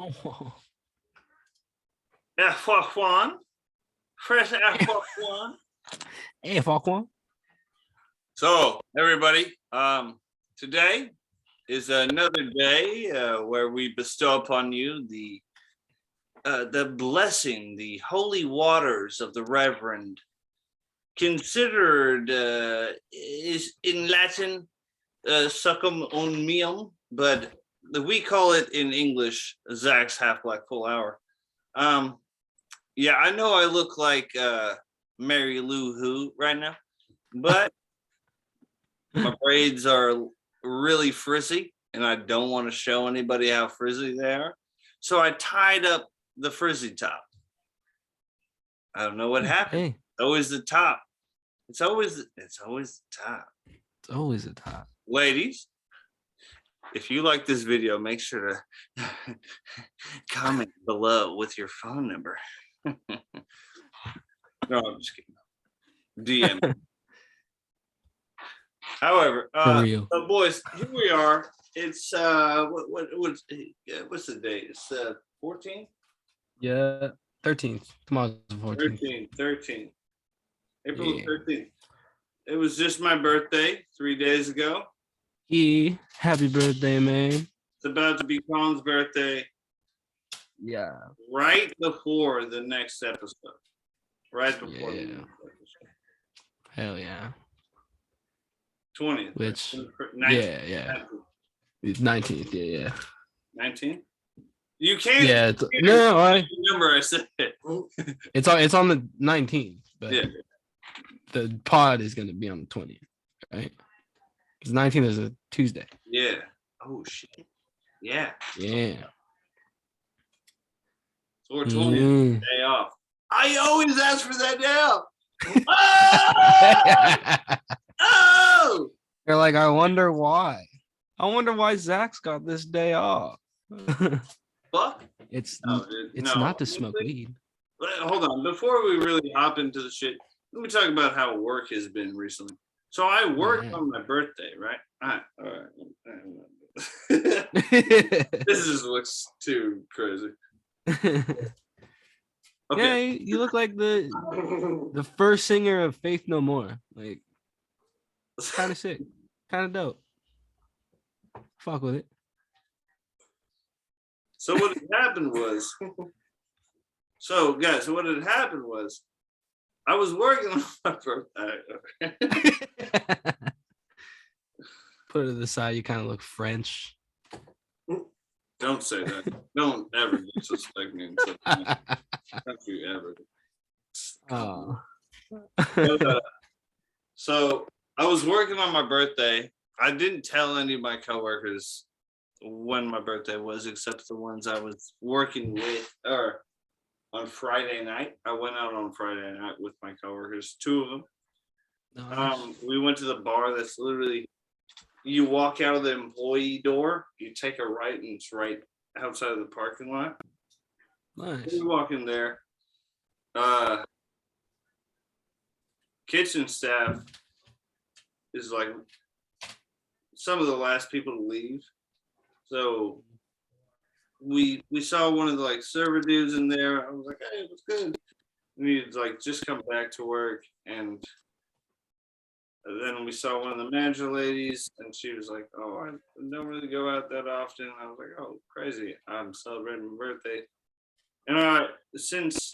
Oh. F1. Fresh F1. Hey, Falcon. So, everybody, today is another day where we bestow upon you the blessing, the holy waters of the Reverend, considered is in Latin succum omnium, but we call it in English Zach's half black full hour. Yeah, I know I look like Mary Lou Who right now, but my braids are really frizzy, and I don't want to show anybody how frizzy they are. So I tied up the frizzy top. I don't know what happened. Hey, It's always the top. It's always the top. it's always a top. Ladies, if you like this video, make sure to comment below with your phone number. No, I'm just kidding. DM. However, For real. so boys, here we are. It's what's the date? It's 14th? Yeah, 13th. Tomorrow's the 14th. 13th. April Yeah. 13th. It was just my birthday 3 days ago. Yeah. Happy birthday, man. It's about to be Colin's birthday Yeah. right before the next episode. Right before the Yeah. next episode. Hell yeah. 20th. Which, 19th. yeah. 19th, yeah. 19th? You can't. Yeah, Number I said. it's on the 19th, but Yeah. the pod is gonna be on the 20th, right? Because 19th is a Tuesday. Yeah. Oh shit. Yeah. Yeah. So we're 20th day off. I always ask for that day off. Oh! Oh! They're like, I wonder why. I wonder why Zach's got this day off. Fuck. It's No, dude. it's No. not to smoke weed. Hold on. Before we really hop into the shit, let me talk about how work has been recently. So I worked on my birthday, right? All right. This just looks too crazy. Okay. Yeah, you look like the first singer of Faith No More. Like, kind of sick, kind of dope. Fuck with it. So what had happened was, I was working on my birthday. Put it to the side. You kind of look French. Don't say that. Don't ever disrespect me. Don't you ever. Oh. But, so I was working on my birthday. I didn't tell any of my coworkers when my birthday was, except the ones I was working with. Or on Friday night, I went out on Friday night with my coworkers, 2 of them. Nice. We went to the bar that's literally, you walk out of the employee door, you take a right, and it's right outside of the parking lot. Nice. We walk in there. Kitchen staff is like some of the last people to leave. So we saw one of the like server dudes in there. I was like, hey, what's good? And he'd like just come back to work, and then we saw one of the manager ladies, and she was like, oh, I don't really go out that often. I was like, oh, crazy. I'm celebrating my birthday. And since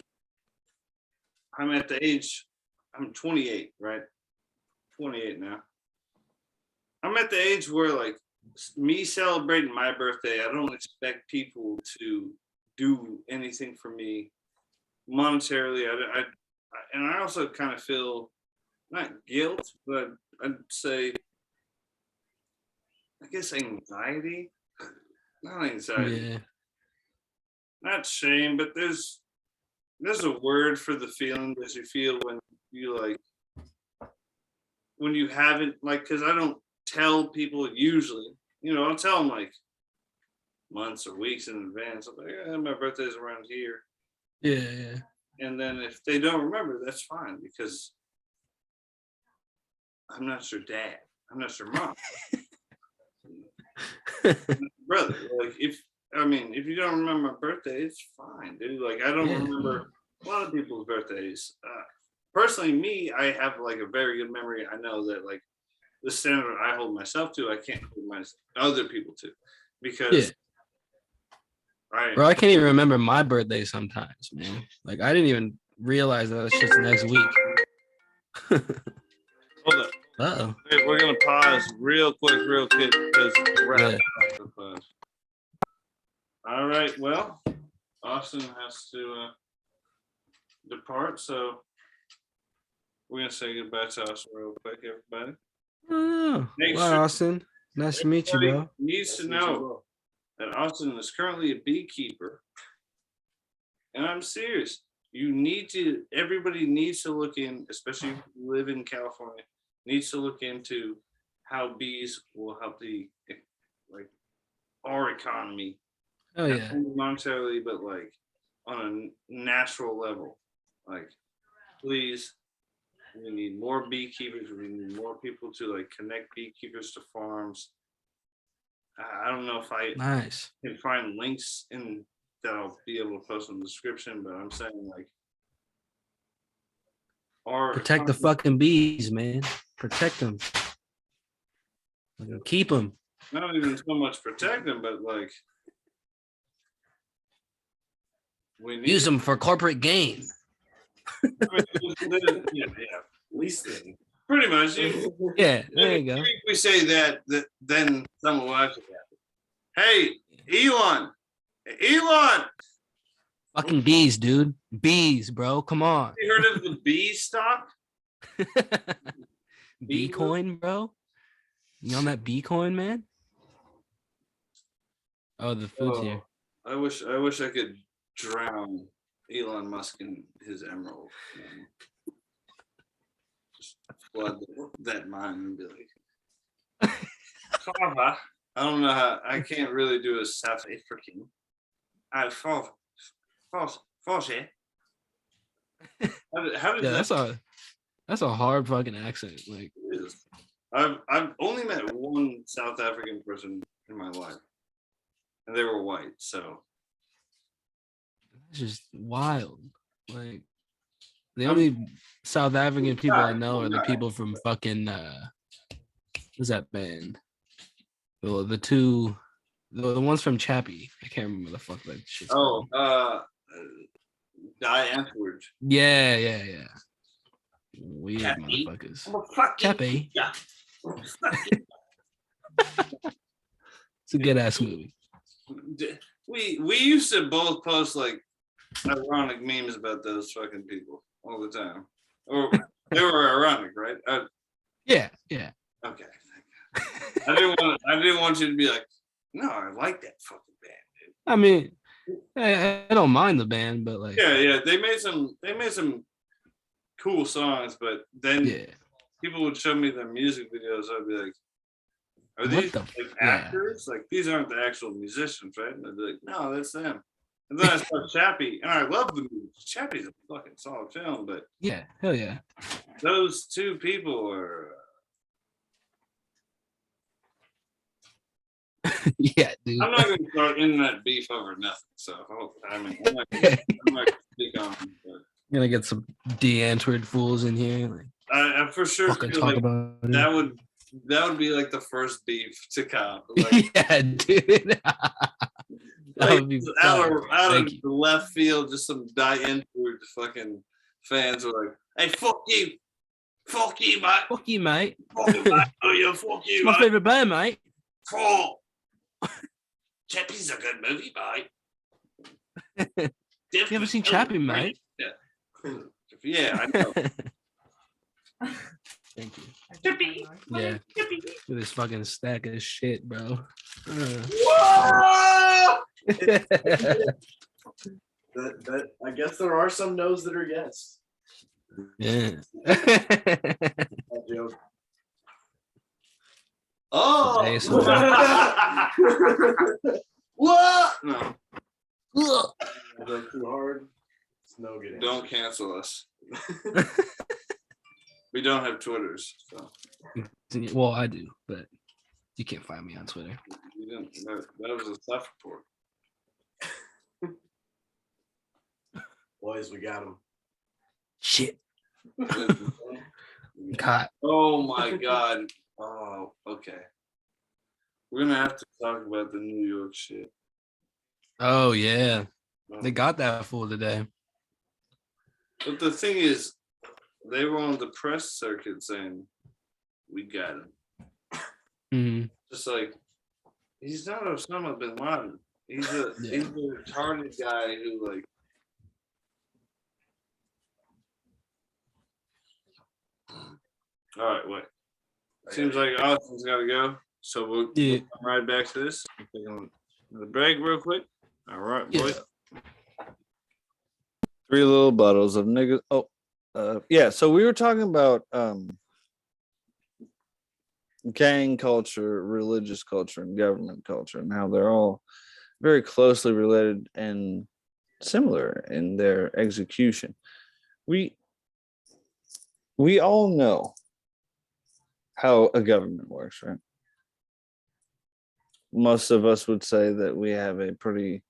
I'm at the age, I'm 28, right? 28 now. I'm at the age where like me celebrating my birthday, I don't expect people to do anything for me monetarily. And I also kind of feel not guilt, but I'd say, I guess anxiety. Not anxiety. Yeah. Not shame, but there's a word for the feeling that you feel when you like, when you haven't, like, because I don't tell people usually, I'll tell them like months or weeks in advance. I'm like, yeah, my birthday's around here. Yeah. And then if they don't remember, that's fine, because I'm not your dad. I'm not your mom. Brother, like I mean, if you don't remember my birthday, it's fine, dude. Like, I don't Yeah. remember a lot of people's birthdays. Personally, me, I have like a very good memory. I know that like the standard I hold myself to, I can't hold my other people to, because Bro, I can't even remember my birthday sometimes, man. Like I didn't even realize that it's just next week. Hold up. Uh-oh. We're gonna pause real quick because we're Yeah. All right. Well, Austin has to depart, so we're gonna say goodbye to Austin real quick, everybody. Oh, Make well, sure Austin, nice to meet you, everybody bro. needs to know that Austin is currently a beekeeper, and I'm serious. Everybody needs to look in, especially if you live in California, needs to look into how bees will help like our economy. Oh yeah. Not monetarily, but like on a natural level. Like, please, we need more beekeepers. We need more people to like connect beekeepers to farms. I don't know if I Nice. can find links in that I'll be able to post in the description, but I'm saying like Protect the fucking bees, man. Protect them. Keep them. not even so much protect them, but like we need Use them for corporate gain. yeah, Least thing. pretty much. Yeah, there you go. If we say that then someone will actually happen. Hey, Elon, Fucking bees, dude. Bees, bro. Come on. you heard of the bee stock? Bee coin, bro. You on that bee coin, man? Oh, the food's here. I wish I could drown Elon Musk in his emerald. Just flood that mine and be like, Carver. I don't know how. I can't really do a South African. False. How did Yeah, that? that's a hard fucking accent. Like, I've only met one South African person in my life, and they were white. So it's just wild. Like, the only South African people I know are the people from fucking what's that band? The ones from Chappie. I can't remember the fuck that shit's called. Die Antwoord. Yeah. Weird Chappie. motherfuckers. Chappie. It's a good ass movie. We used to both post like ironic memes about those fucking people all the time. Or they were ironic, right? Yeah. Okay. I didn't want you to be like, no, I like that fucking band, dude. I mean, I don't mind the band, but like, Yeah. They made some cool songs, but then people would show me their music videos. I'd be like, are these like actors? Like, these aren't the actual musicians, right? And I'd be like, no, that's them. And then I saw Chappie, and I love the movie. Chappie's a fucking solid film, but yeah, hell yeah. Those two people are. Yeah, dude. I'm not going to start internet beef over nothing. So I mean, I'm not going to speak on. But You're gonna get some de-Antwoord fools in here. Like, I for sure feel like that would be like the first beef to come. Like, yeah, dude. That would be out of the left field, just some die-Antwoord fucking fans were like, "Hey, fuck you, mate. Fuck you, mate. Fuck you, mate. Oh, yeah, fuck you, it's my favorite band, mate. Fuck. Chappie's a good movie, mate. You ever seen Chappie, mate? Yeah, I know. Thank you. Chappie. Yeah. With this fucking stack of shit, bro. Whoa! that I guess there are some no's that are yes. Yeah. That joke. Oh. What? No. Like too hard. It's no good. Don't cancel us. We don't have Twitters, so. Well, I do, but you can't find me on Twitter. You didn't. That was a self report. Boys, we got him. Shit. God. Oh my God. Oh, okay. We're gonna have to talk about the New York shit. Oh yeah. They got that fool today. But the thing is, they were on the press circuit saying, "We got him." Mm-hmm. Just like he's not Osama bin Laden. He's a retarded guy who like. All right, wait. Seems like Austin's got to go, so we'll come right back to this. Take the break real quick. All right, boys. 3 little bottles of niggas. Oh, yeah. So we were talking about gang culture, religious culture, and government culture, and how they're all very closely related and similar in their execution. We all know how a government works, right? Most of us would say that we have a pretty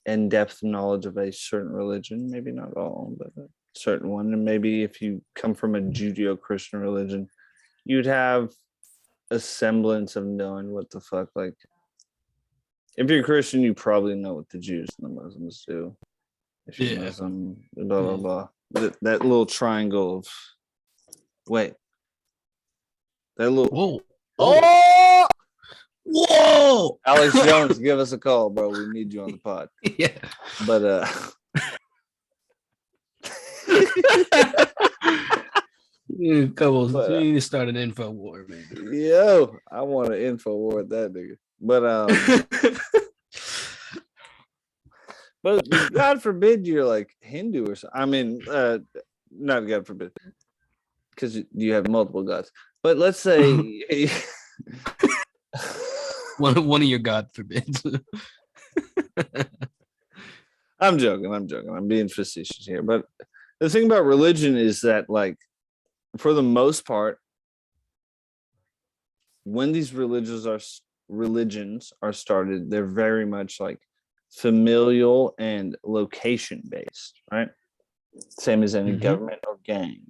in-depth knowledge of a certain religion, maybe not all, but a certain one. And maybe if you come from a Judeo-Christian religion, you'd have a semblance of knowing what the fuck, like, if you're Christian, you probably know what the Jews and the Muslims do. If you're Muslim, blah, blah, blah. That little triangle of, wait. That little, Whoa. Whoa. Alex Jones, give us a call, bro. We need you on the pod. Yeah. But You need to start an info war, man. Yo, I want an info war with that nigga. But but God forbid you're like Hindu or something. I mean, not God forbid, because you have multiple gods. But let's say one of your God forbids. I'm joking. I'm being facetious here. But the thing about religion is that, like, for the most part, when these religions are started, they're very much like familial and location based, right? Same as any government or gang,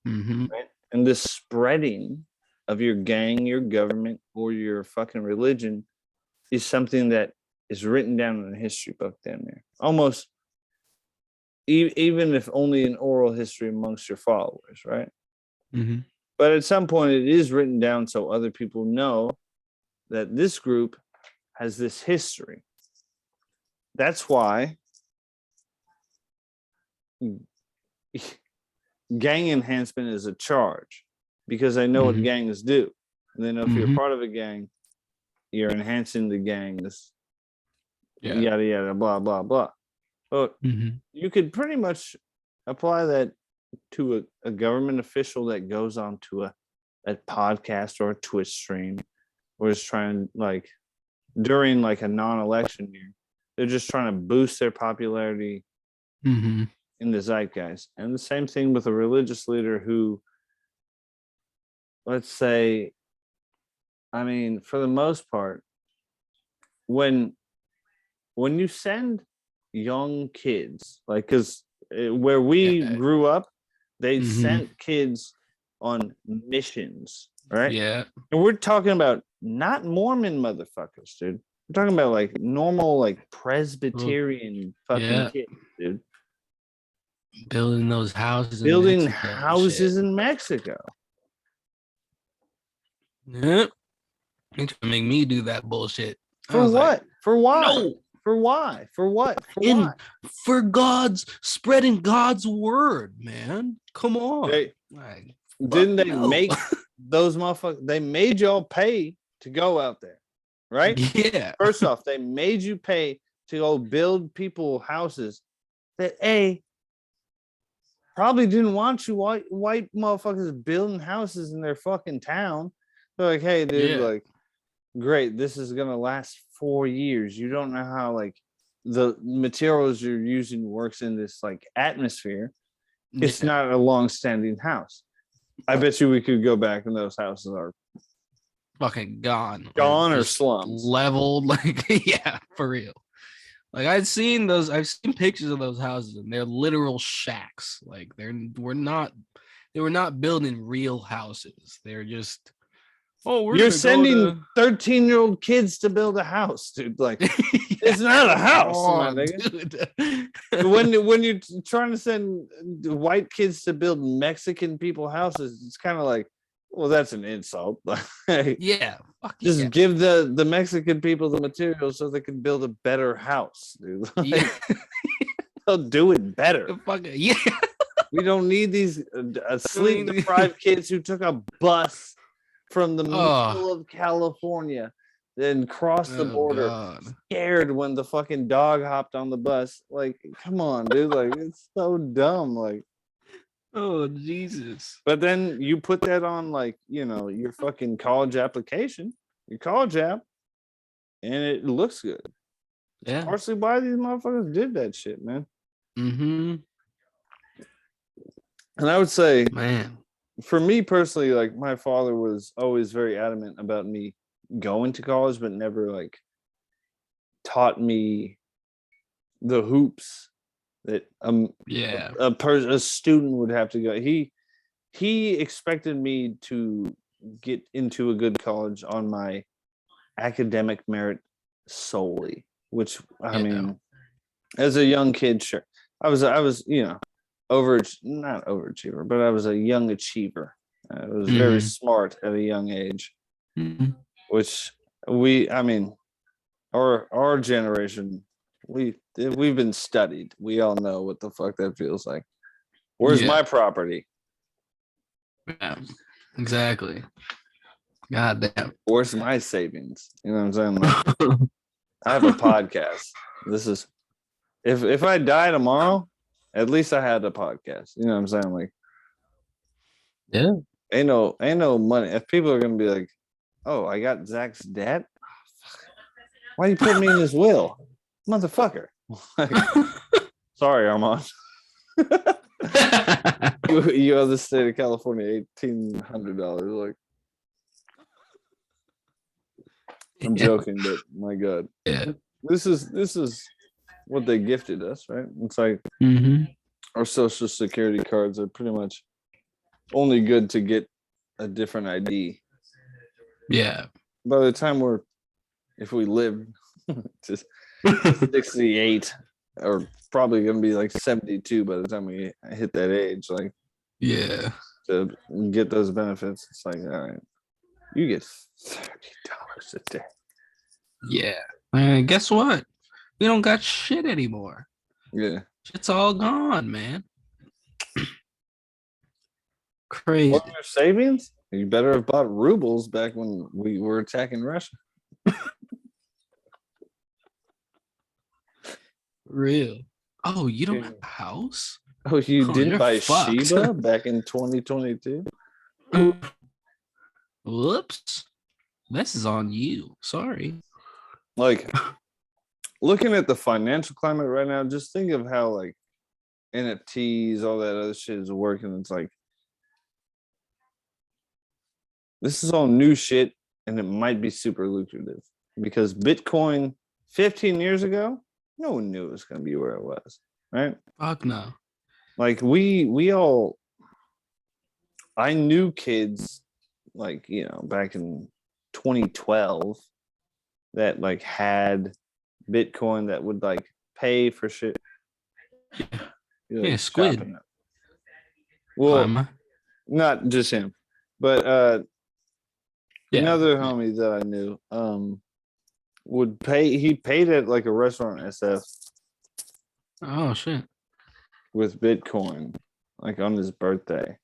right? And the spreading of your gang, your government, or your fucking religion is something that is written down in a history book down there. Almost, even if only in oral history amongst your followers, right? But at some point, it is written down so other people know that this group has this history. That's why gang enhancement is a charge, because they know what gangs do. And they know if you're part of a gang, you're enhancing the gangs, yada, yada, blah, blah, blah. But you could pretty much apply that to a government official that goes on to a podcast or a Twitch stream, or is trying, like, during like a non-election year, they're just trying to boost their popularity in the zeitgeist. And the same thing with a religious leader who, let's say, I mean, for the most part, when you send young kids, like, because where we grew up, they sent kids on missions, right? Yeah. And we're talking about not Mormon motherfuckers, dude. We're talking about like normal, like Presbyterian fucking kids, dude. Building those houses. Building houses in Mexico. Yep. You're trying to make me do that bullshit. For what? Like, for why? No. For why? For what? For why? For spreading God's word, man. Come on. Didn't they make those motherfuckers? They made y'all pay to go out there, right? Yeah. First off, they made you pay to go build people houses that probably didn't want you white motherfuckers building houses in their fucking town. They're like, hey, dude, like, great, this is gonna last 4 years. You don't know how, like, the materials you're using works in this, like, atmosphere. It's not a long-standing house. I bet you we could go back and those houses are fucking gone or slums, leveled, like, yeah, for real. Like I've seen pictures of those houses, and they're literal shacks. Like they were not building real houses. They're just, oh, we're You're gonna sending go 13-year-old kids to build a house, dude. Like, to. it's not a Come house, my on, nigga. dude. When you're trying to send white kids to build Mexican people houses, it's kind of like, well, that's an insult. Yeah, fuck Just yeah. give the Mexican people the materials so they can build a better house, dude. Like, Yeah. they'll do it better. Fuck it. Yeah. We don't need these sleep deprived kids who took a bus from the middle of California, then crossed the border, God. scared when the fucking dog hopped on the bus. Like, come on, dude. Like, it's so dumb. Like, Oh Jesus. but then you put that on, like, your fucking college application, your college app, and it looks good. Yeah. Partially why these motherfuckers did that shit, man. Mm-hmm. And I would say, Man. for me personally, like, my father was always very adamant about me going to college, but never like taught me the hoops that Yeah. a student would have to go. He expected me to get into a good college on my academic merit solely, which I mean, as a young kid, sure, I was not overachiever, but I was a young achiever. I was very smart at a young age, which our generation, we've been studied. We all know what the fuck that feels like. Where's my property? Yeah, exactly. God damn. Where's my savings? You know what I'm saying? Like, I have a podcast. This is if I die tomorrow, at least I had a podcast. You know what I'm saying? Like, yeah, ain't no money. If people are gonna be like, oh, I got Zach's debt. Why you put me in this will, motherfucker? Like, sorry, Arman. you owe the state of California $1,800. Like, I'm joking, but my God, this is what they gifted us, right? It's like our social security cards are pretty much only good to get a different ID. Yeah. By the time if we live to 68, or probably gonna be like 72 by the time we hit that age, like, yeah, to get those benefits, it's like, all right, you get $30 a day. Yeah. And guess what? We don't got shit anymore. Yeah. Shit's all gone, man. Crazy. What are your savings? You better have bought rubles back when we were attacking Russia. Real. Oh, you don't have a house? Oh, you didn't you're buy fucked. Shiba back in 2022? Whoops. This is on you. Sorry. Like, looking at the financial climate right now, just think of how, like, NFTs, all that other shit is working. It's like, this is all new shit, and it might be super lucrative, because Bitcoin 15 years ago, no one knew it was going to be where it was, right? Fuck no. Like, I knew kids, like, back in 2012 that, like, had Bitcoin that would, like, pay for shit. Yeah, Squid. Well, not just him, but another homie that I knew would pay. He paid at, like, a restaurant in SF. Oh shit. With Bitcoin, like, on his birthday,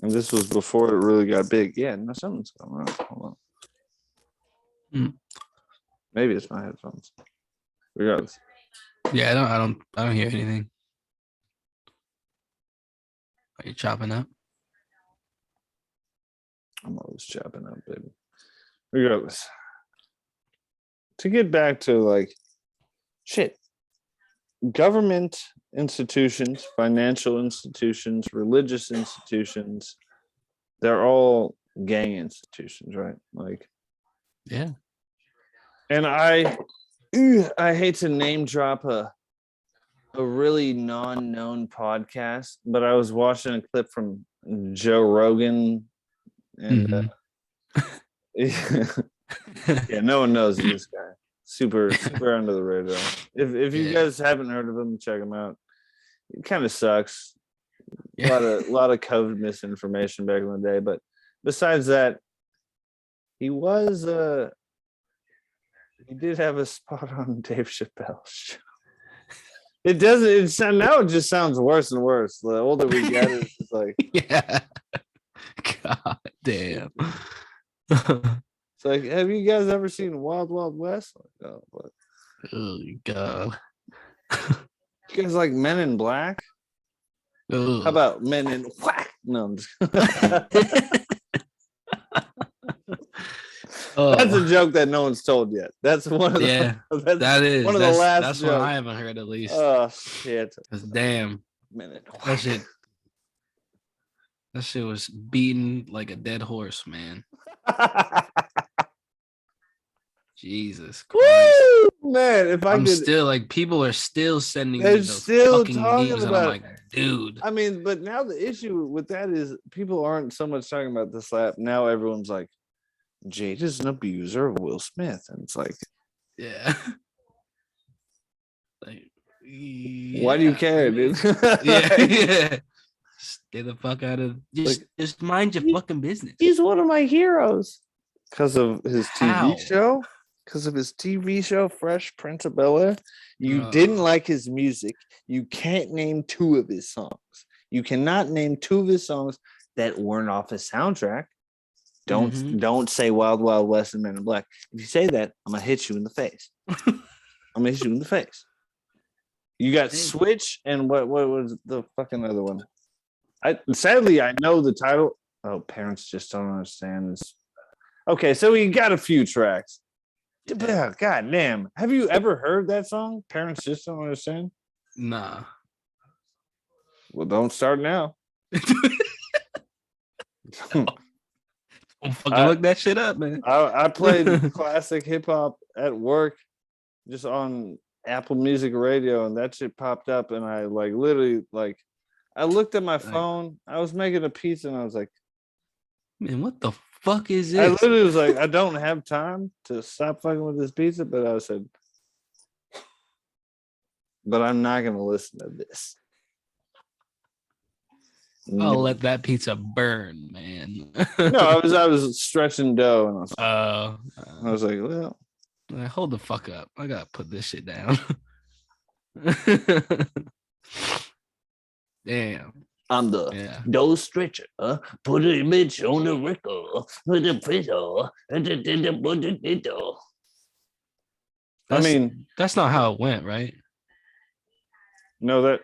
and this was before it really got big. Yeah, no, something's going on. Hold on. Maybe it's my headphones. Regardless. Yeah, I don't hear anything. Are you chopping up? I'm always chopping up, baby. Regardless. To get back to, like, shit. Government institutions, financial institutions, religious institutions, they're all gang institutions, right? Like, yeah. And I hate to name drop a really non-known podcast, but I was watching a clip from Joe Rogan, and yeah, no one knows this guy. Super under the radar. If you guys haven't heard of him, check him out. It kind of sucks. A lot of COVID misinformation back in the day, but besides that, he did have a spot on Dave Chappelle's show. It doesn't. Now it just sounds worse and worse. The older we get, it's just like, yeah. God damn. It's like, have you guys ever seen Wild Wild West? Like, oh, what? Oh God. You guys like Men in Black? Ugh. How about Men in Whack? No, I'm just... That's a joke that no one's told yet. That's one of the that's one of the last that's jokes. one I haven't heard at least. Oh shit. Damn. Men in That shit was beaten like a dead horse, man. Jesus Christ. Woo! Man, if I I'm could still like, people are still sending me they're those still fucking talking memes, and about I'm like, dude. I mean, but now the issue with that is people aren't so much talking about the slap. Now everyone's like, Jade is an abuser of Will Smith. And it's like, Yeah. Like, why do you care, dude? yeah. Stay the fuck out of just mind your fucking business. He's one of my heroes. Because of his How? TV show? Because of his TV show, Fresh Prince of Bel-Air. You didn't like his music. You can't name 2 of his songs. You cannot name 2 of his songs that weren't off his soundtrack. Don't say Wild Wild West and Men in Black. If you say that, I'm gonna hit you in the face. I'm gonna hit you in the face. You got Switch, and what was the fucking other one? Sadly I know the title. Oh, Parents Just Don't Understand this. Okay, so we got a few tracks. God damn. Have you ever heard that song? Parents Just Don't Understand? Nah. Well, don't start now. Don't fucking look that shit up, man. I played classic hip hop at work, just on Apple Music Radio, and that shit popped up, and I literally I looked at my phone. I was making a pizza, and I was like, man, what the fuck is this? I literally was like, I don't have time to stop fucking with this pizza, but I said, but I'm not gonna listen to this. I'll let that pizza burn, man. No, I was stretching dough, and I was like, well, hold the fuck up. I gotta put this shit down. Damn. I'm the dough stretcher. Put a bitch on the record. Put a pizza. I mean, that's not how it went, right? No,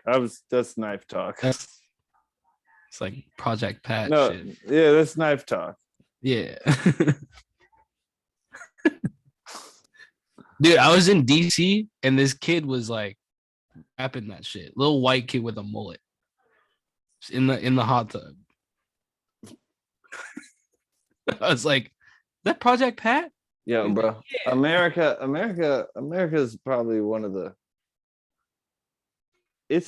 that's knife talk. It's like Project Pat shit. Yeah, that's knife talk. Yeah. Dude, I was in DC and this kid was like rapping that shit. Little white kid with a mullet. In the hot tub. I was like, is that Project Pat? Yeah, bro. Yeah. America's probably one of the it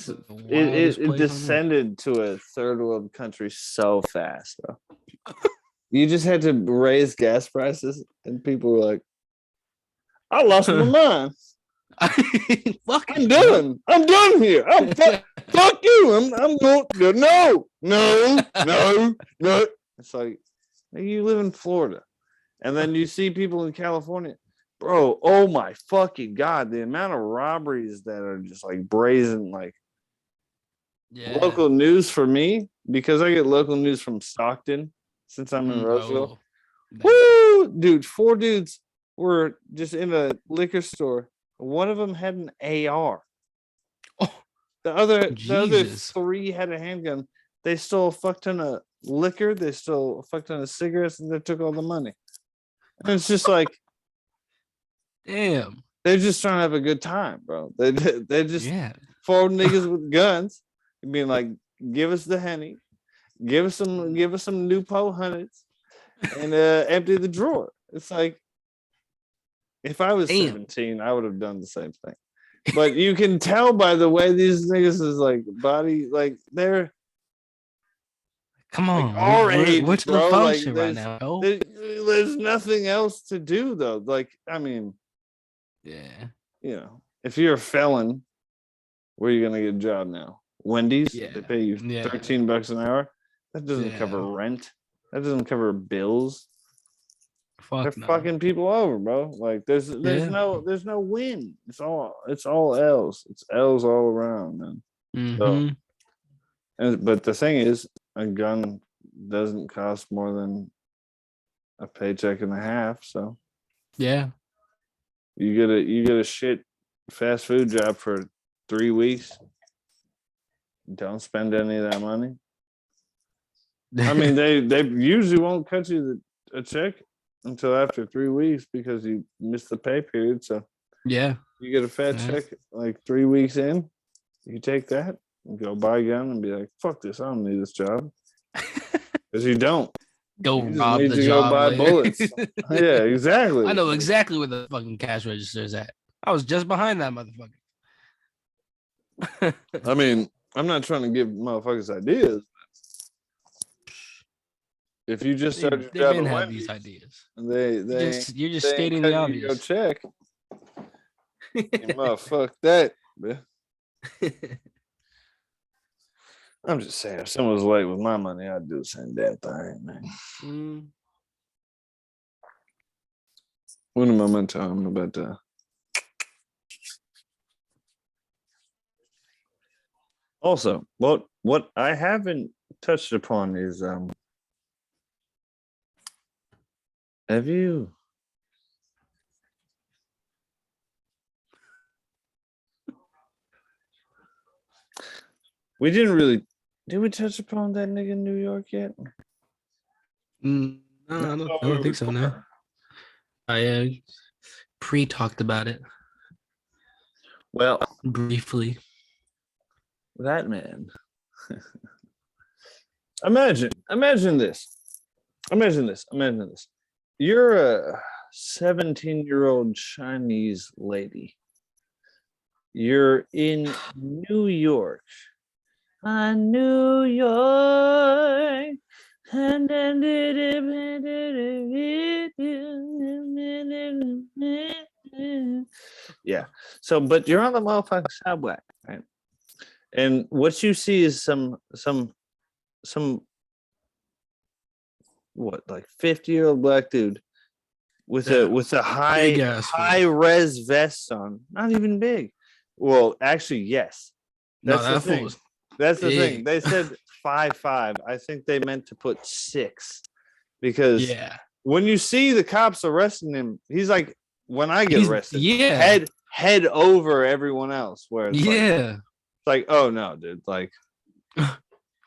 descended to a third world country so fast, bro. You just had to raise gas prices, and people were like, "I lost my mind. I'm done. I'm done here. Fuck you. I'm going. No. It's like, you live in Florida, and then you see people in California, bro. Oh my fucking god, the amount of robberies that are just like brazen, like local news for me, because I get local news from Stockton since I'm in Roseville. Woo, dude! 4 dudes were just in a liquor store. One of them had an AR. Oh, the other 3 had a handgun. They stole a fuck ton of liquor. They stole a fuck ton of cigarettes, and they took all the money. And it's just like, damn. They're just trying to have a good time, bro. They just 4 niggas with guns, being like, "Give us the Henny, give us some Nupo hundreds, and empty the drawer." It's like, If I was Damn. 17, I would have done the same thing. But you can tell by the way these niggas is like body, like they're Come like on, our we're age, still bro. Like function right now. Yo. there's nothing else to do though. Like, I mean, Yeah, you know, if you're a felon, where are you gonna get a job now? Wendy's, Yeah. they pay you Yeah. $13 an hour. That doesn't Yeah. cover rent. That doesn't cover bills. They're fuck no. fucking people over, bro. Like there's Yeah. no win. It's all L's. It's L's all around, man. Mhm. But the thing is, a gun doesn't cost more than a paycheck and a half. So Yeah. you get a shit fast food job for 3 weeks. Don't spend any of that money. I mean, they usually won't cut you a check until after 3 weeks because you missed the pay period. So yeah. you get a fat Yeah. check like 3 weeks in. You take that and go buy a gun and be like, "Fuck this! I don't need this job," because you don't. Go You just rob need the to job. go buy later. bullets. Yeah, exactly. I know exactly where the fucking cash register is at. I was just behind that motherfucker. I mean, I'm not trying to give motherfuckers ideas. If you just started They your job been at have Wendy's, these ideas. they You're just they stating ain't the cutting you your obvious. check. Motherfuck that, man. I'm just saying, if someone was late with my money, I'd do the same damn thing, man. Mm. One moment, I'm about to. Also, what I haven't touched upon is have you we didn't really did we touch upon that nigga in New York yet? No, I don't think so. No, I pre-talked about it Well, briefly. that man. Imagine this. Imagine this. You're a 17-year-old Chinese lady. You're in New York. New York. Yeah. So, but you're on the motherfucking subway, right? And what you see is some what, like 50-year-old black dude with Yeah. a Big ass high res vest on. Not even big. Well, actually, yes. No, That's the that fool thing. was That's the thing. big. They said 5'5". I think they meant to put 6 because Yeah. when you see the cops arresting him, he's like, when I get arrested, yeah. head over everyone else. Where it's Yeah. like, oh no, dude, like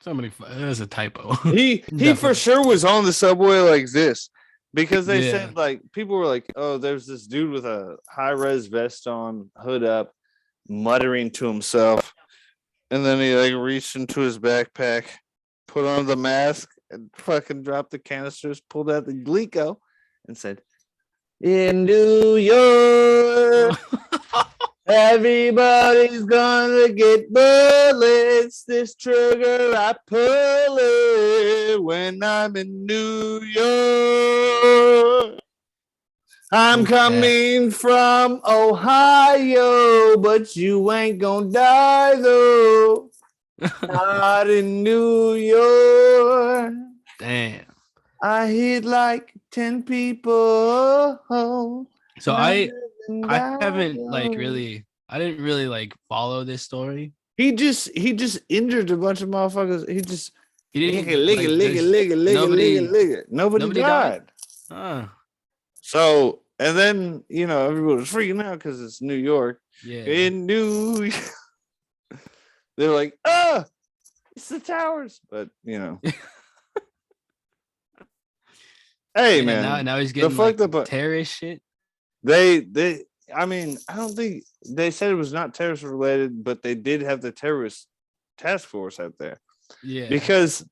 Somebody, there's a typo. he for sure was on the subway like this because they Yeah. said, like, people were like, oh, there's this dude with a high res vest on, hood up, muttering to himself, and then he like reached into his backpack, put on the mask, and fucking dropped the canisters, pulled out the Glico, and said, "In New York, everybody's gonna get bullets. This trigger I pull it when I'm in New York. I'm Okay. coming from Ohio, but you ain't gonna die though. Not in New York. Damn. I hit like 10 people. So I haven't really. I didn't really like follow this story. He just injured a bunch of motherfuckers. He just He didn't lick it. Nobody died. Huh. So, and then, everybody was freaking out because it's New York. Yeah. In New York. They're like, it's the towers. But, hey, man. Now he's getting like terrorist shit. I mean, I don't think they said it was not terrorist related, but they did have the terrorist task force out there. Yeah. Because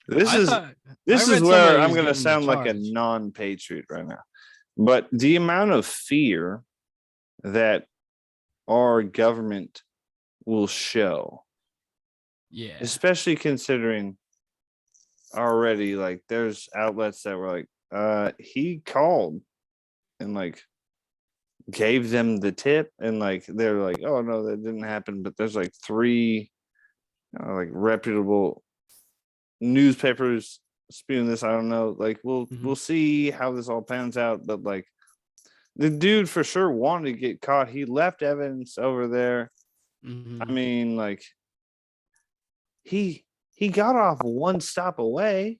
this is where I'm going to sound like a non-patriot right now. But the amount of fear that our government will show, Yeah. especially considering already, like, there's outlets that were like, he called and like gave them the tip, and like they're like, oh no, that didn't happen. But there's like 3 like reputable newspapers spewing this. I don't know. Like we'll see how this all pans out. But like the dude for sure wanted to get caught. He left evidence over there. I mean, like he got off 1 stop away.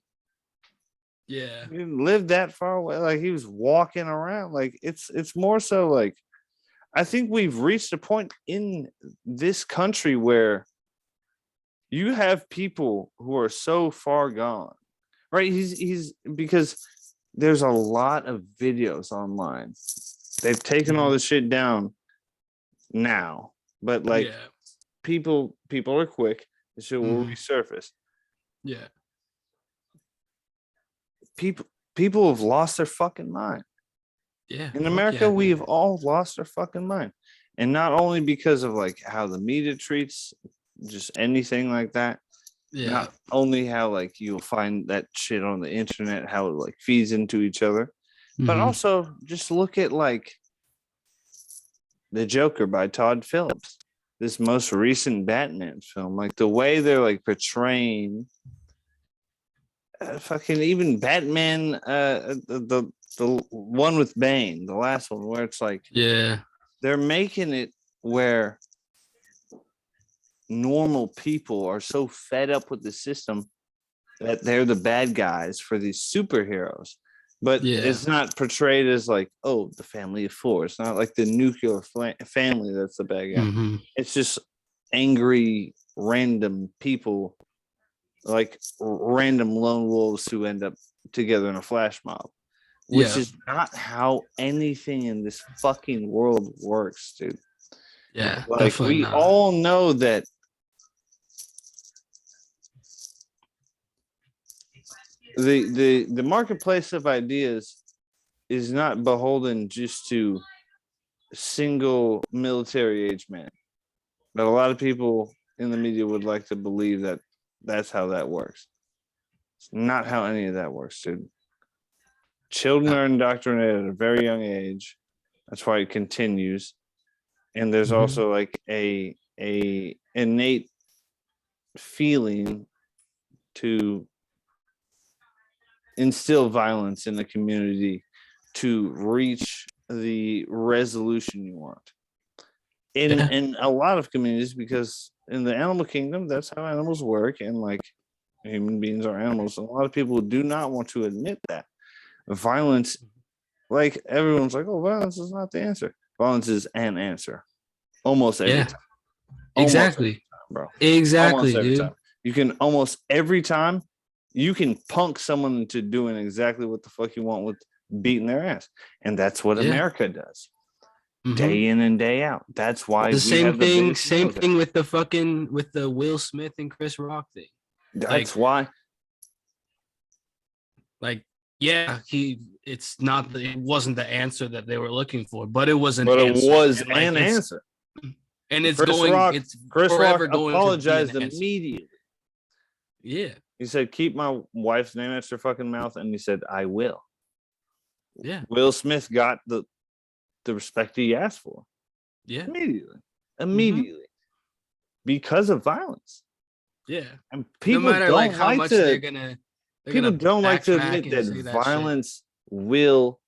Yeah. He didn't live that far away. Like he was walking around. Like it's more so like I think we've reached a point in this country where you have people who are so far gone, right? He's because there's a lot of videos online. They've taken all this shit down now, but like people are quick. The shit will resurface. Yeah. People have lost their fucking mind. Yeah. In America, we have all lost our fucking mind. And not only because of like how the media treats just anything like that. Yeah. Not only how like you'll find that shit on the internet, how it like feeds into each other, but also just look at like The Joker by Todd Phillips, this most recent Batman film. Like the way they're like portraying fucking even Batman, the one with Bane, the last one, where it's like they're making it where normal people are so fed up with the system that they're the bad guys for these superheroes. But it's not portrayed as like, oh, the family of 4. It's not like the nuclear family that's the bad guy. It's just angry random people, like random lone wolves who end up together in a flash mob, which is not how anything in this fucking world works, dude. Yeah, like we all know that the marketplace of ideas is not beholden just to single military age man. But a lot of people in the media would like to believe that that's how that works. It's not how any of that works, dude. Children are indoctrinated at a very young age. That's why it continues. And there's also like a innate feeling to instill violence in the community to reach the resolution you want. In a lot of communities, because in the animal kingdom, that's how animals work, and like human beings are animals. And a lot of people do not want to admit that violence, like everyone's like, oh, violence is not the answer. Violence is an answer, almost every time. Exactly, every time, bro. Exactly, dude. Time. You can almost every time you can punk someone into doing exactly what the fuck you want with beating their ass, and that's what America does. Day in and day out. That's why the same thing with the Will Smith and Chris Rock thing. That's why. Like, it wasn't the answer that they were looking for, but it was an answer. It was an answer. And it's Chris Rock going apologized immediately. Yeah. He said, keep my wife's name out your fucking mouth, and he said, I will. Yeah. Will Smith got the respect he asked for. Yeah. Immediately. Because of violence. Yeah. And people don't like how much they're gonna people don't like to admit that violence will,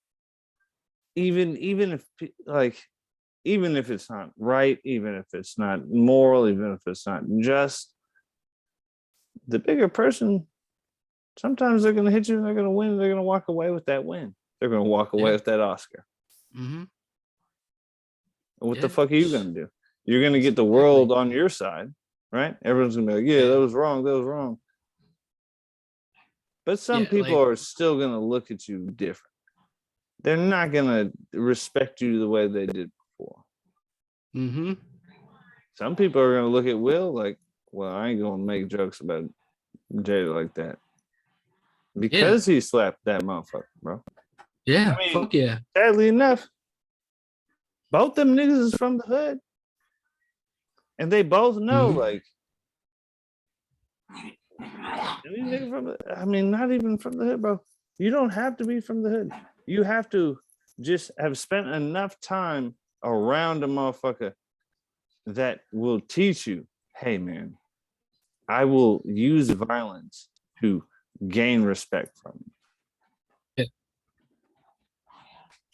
even if it's not right, even if it's not moral, even if it's not just, the bigger person, sometimes they're gonna hit you and they're gonna win, they're gonna walk away with that win. They're gonna walk away with that Oscar. What the fuck are you gonna do? You're gonna get the world on your side, right? Everyone's gonna be like, that was wrong. But some people are still gonna look at you different. They're not gonna respect you the way they did before. Some people are gonna look at Will like, well, I ain't gonna make jokes about Jada like that. Because he slapped that motherfucker, bro. Yeah, I mean, fuck yeah. sadly enough, both them niggas is from the hood. And they both know, Mhm. like, any nigga from I mean, not even from the hood, bro. You don't have to be from the hood. You have to just have spent enough time around a motherfucker that will teach you, hey man, I will use violence to gain respect from you. Yeah.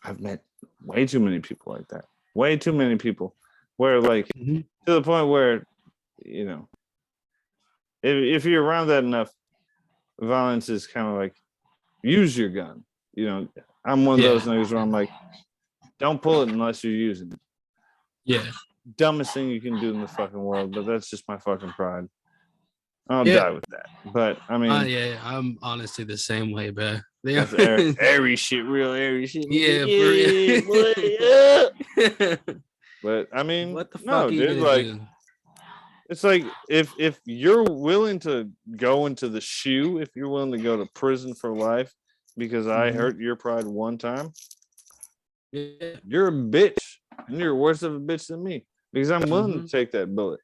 I've met way too many people like that. Way too many people where like Mhm. to the point where, you know, if you're around that enough, violence is kind of like use your gun. You know, I'm one of those niggas where I'm like, don't pull it unless you're using it. Yeah. Dumbest thing you can do in the fucking world, but that's just my fucking pride. I'll Yeah. die with that. But I mean, Yeah, I'm honestly the same way, bro. that's airy shit, real airy shit. Yeah, Yeah, for boy, real. yeah. But I mean, What the fuck no, are you dude. gonna Like, do? it's like if you're willing to go into the shoe, if you're willing to go to prison for life because I Mhm. hurt your pride one time, Yeah. you're a bitch, and you're worse of a bitch than me because I'm willing Mhm. to take that bullet.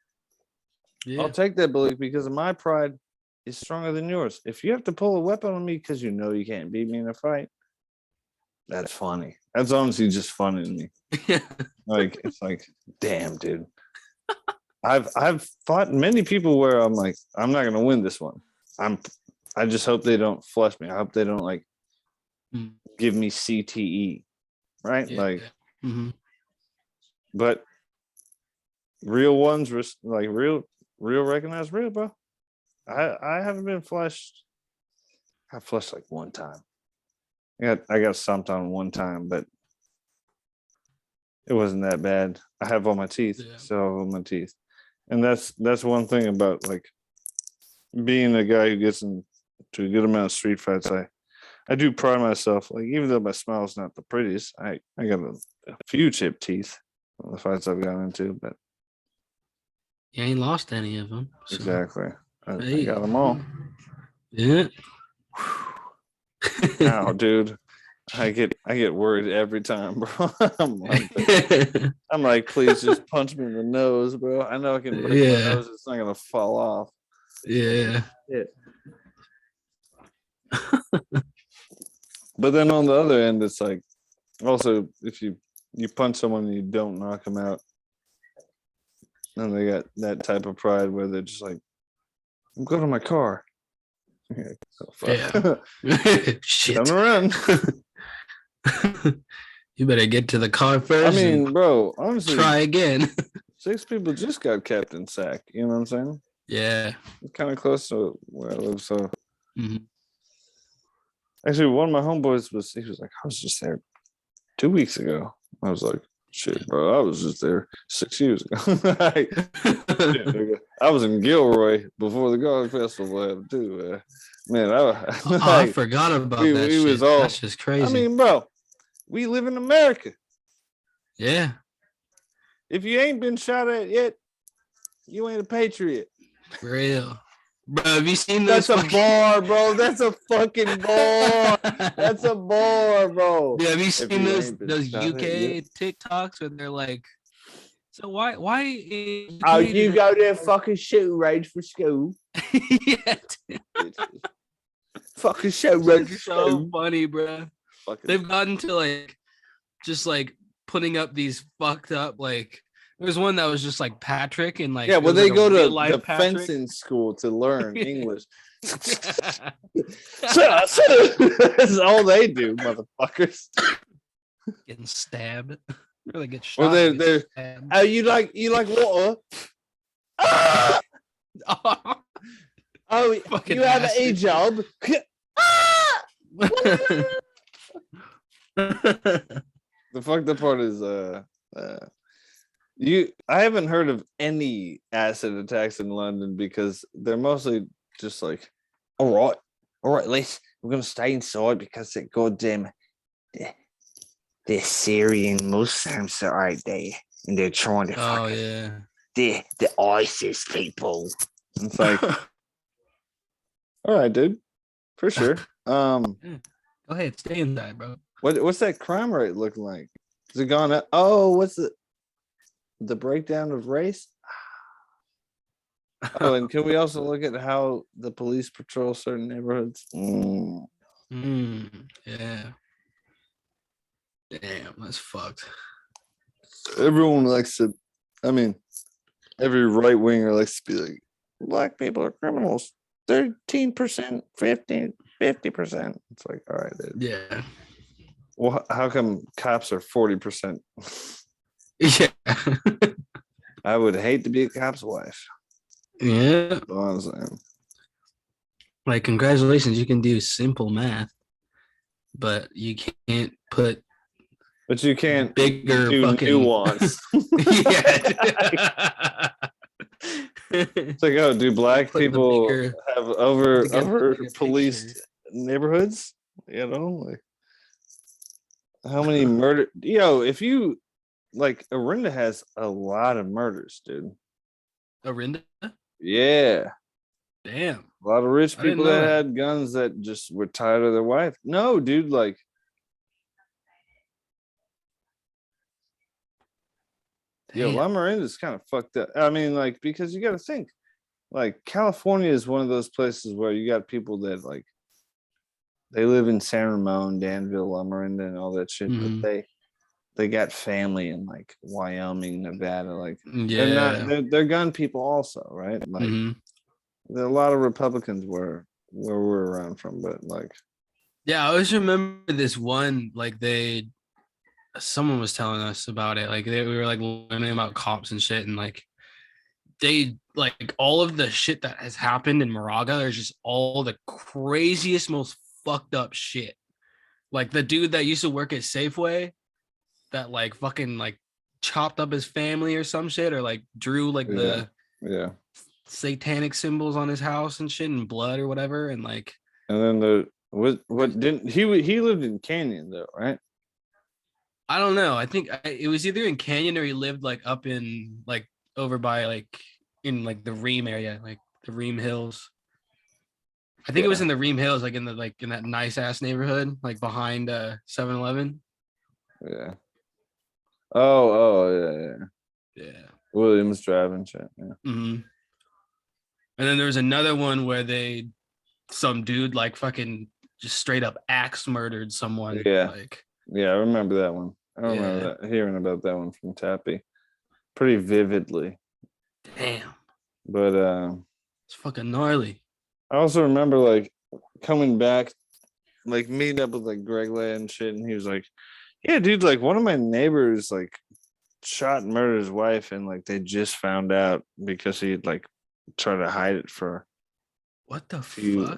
Yeah. I'll take that bullet because my pride is stronger than yours. If you have to pull a weapon on me because you know you can't beat me in a fight, that's funny. That's honestly just funny to me. Like it's like, damn, dude. I've fought many people where I'm like, I'm not gonna win this one. I just hope they don't flush me. I hope they don't like Mm. give me CTE. Right? Yeah. Like, Mhm. but real ones like real recognized real, bro. I haven't been flushed. I flushed like one time. I got stumped on one time, but it wasn't that bad. I have all my teeth, Yeah. still have all my teeth, and that's one thing about like being a guy who gets into a good amount of street fights. I do pride myself. Like even though my smile's not the prettiest, I got a few chipped teeth on the fights I've gotten into, but You ain't lost any of them. So. exactly, I Hey. got them all. Yeah. Ow, dude. I get worried every time, bro. I'm like, please just punch me in the nose, bro. I know I can break my Yeah. nose. It's not gonna fall off. Yeah. Yeah. But then on the other end, it's like also if you punch someone and you don't knock them out, then they got that type of pride where they're just like, I'm going to my car. Yeah. Oh, fuck. Yeah. Shit. Time to run. You better get to the car first. I mean, bro, honestly, try again. 6 people just got captain sacked. You know what I'm saying? Yeah. It's kind of close to where I live. So Mhm. actually, one of my homeboys he was like, I was just there 2 weeks ago. I was like, shit, bro, I was just there 6 years ago. Like, shit, nigga. I was in Gilroy before the Garden Festival happened too. Man, I forgot about that shit. was all. That's just crazy. I mean, bro, we live in America. Yeah. If you ain't been shot at yet, you ain't a patriot. For real. Bro, have you seen those? That's a bar, bro. That's a fucking bar. That's a bar, bro. Dude, have you seen those shot at UK TikToks where they're like, so why Oh, you go there fucking shoot range for school. Yeah, Fucking shoot range for it's so school. funny, bro. They've gotten to like just like putting up these fucked up like there's one that was just like Patrick and like yeah, well, it was, they like, a go to real-life the Patrick. fencing school to learn English. That's That's all they do, motherfuckers. getting stabbed. Really get shot. Well, and get they're stabbed. oh, you like water? Ah! Oh, Fucking you have a bastard. job? Ah! The fucked up part is I haven't heard of any acid attacks in London because they're mostly just like, all right, we're gonna stay inside because they're goddamn they're Syrian Muslims that are out there and they're trying to yeah. the ISIS people. It's like, all right, dude, for sure. Go ahead, stay inside, bro. What's that crime rate looking like? Is it gone up? Oh, what's the breakdown of race? Oh, and can we also look at how the police patrol certain neighborhoods? Yeah. Damn, that's fucked. Everyone likes to, I mean, every right winger likes to be like, black people are criminals. 13%, 50%. It's like, all right, dude. Yeah. Well, how come cops are 40%? Yeah. I would hate to be a cop's wife. Yeah. Honestly. Like, congratulations, you can do simple math, but you can't put But you can't bigger do fucking nuance. Yeah. It's like, oh, do black Put the people bigger- have the over bigger policed picture. neighborhoods? You know, like how many murder? Yo, if you like, Orinda has a lot of murders, dude. Orinda? Yeah, Damn. a lot of rich I didn't people know that that. had guns that just were tired of their wife. No, dude, like. Yo, Damn. La Miranda is kind of fucked up. I mean, like, because you got to think, like, California is one of those places where you got people that, like, they live in San Ramon, Danville, La Miranda, and all that shit, Mhm. but they got family in, like, Wyoming, Nevada. Like, Yeah. they're gun people also, right? Like, Mhm. there are a lot of Republicans where we're around from, but, like, Yeah, I always remember this one, like someone was telling us about it. Like we were like learning about cops and shit, and like they like all of the shit that has happened in Moraga. There's just all the craziest, most fucked up shit. Like the dude that used to work at Safeway, that like fucking like chopped up his family or some shit, or like drew like the yeah. satanic symbols on his house and shit and blood or whatever, and like And then what didn't he lived in Canyon though, right? I don't know. I think it was either in Canyon or he lived like up in like over by like in like the Ream area, like the Ream Hills. I think it was in the Ream Hills, like in that nice ass neighborhood, like behind 7-Eleven. Yeah. Oh, yeah. Yeah. Williams driving shit. Yeah. And then there was another one where some dude like fucking just straight up axe murdered someone. Yeah. Like, yeah, I remember that one. I remember that, hearing about that one from Tappy pretty vividly. damn. But It's fucking gnarly. I also remember like coming back, like meeting up with like Greg Lay and shit, and he was like, yeah, dude, like one of my neighbors like shot and murdered his wife, and like they just found out because he had like tried to hide it for What the a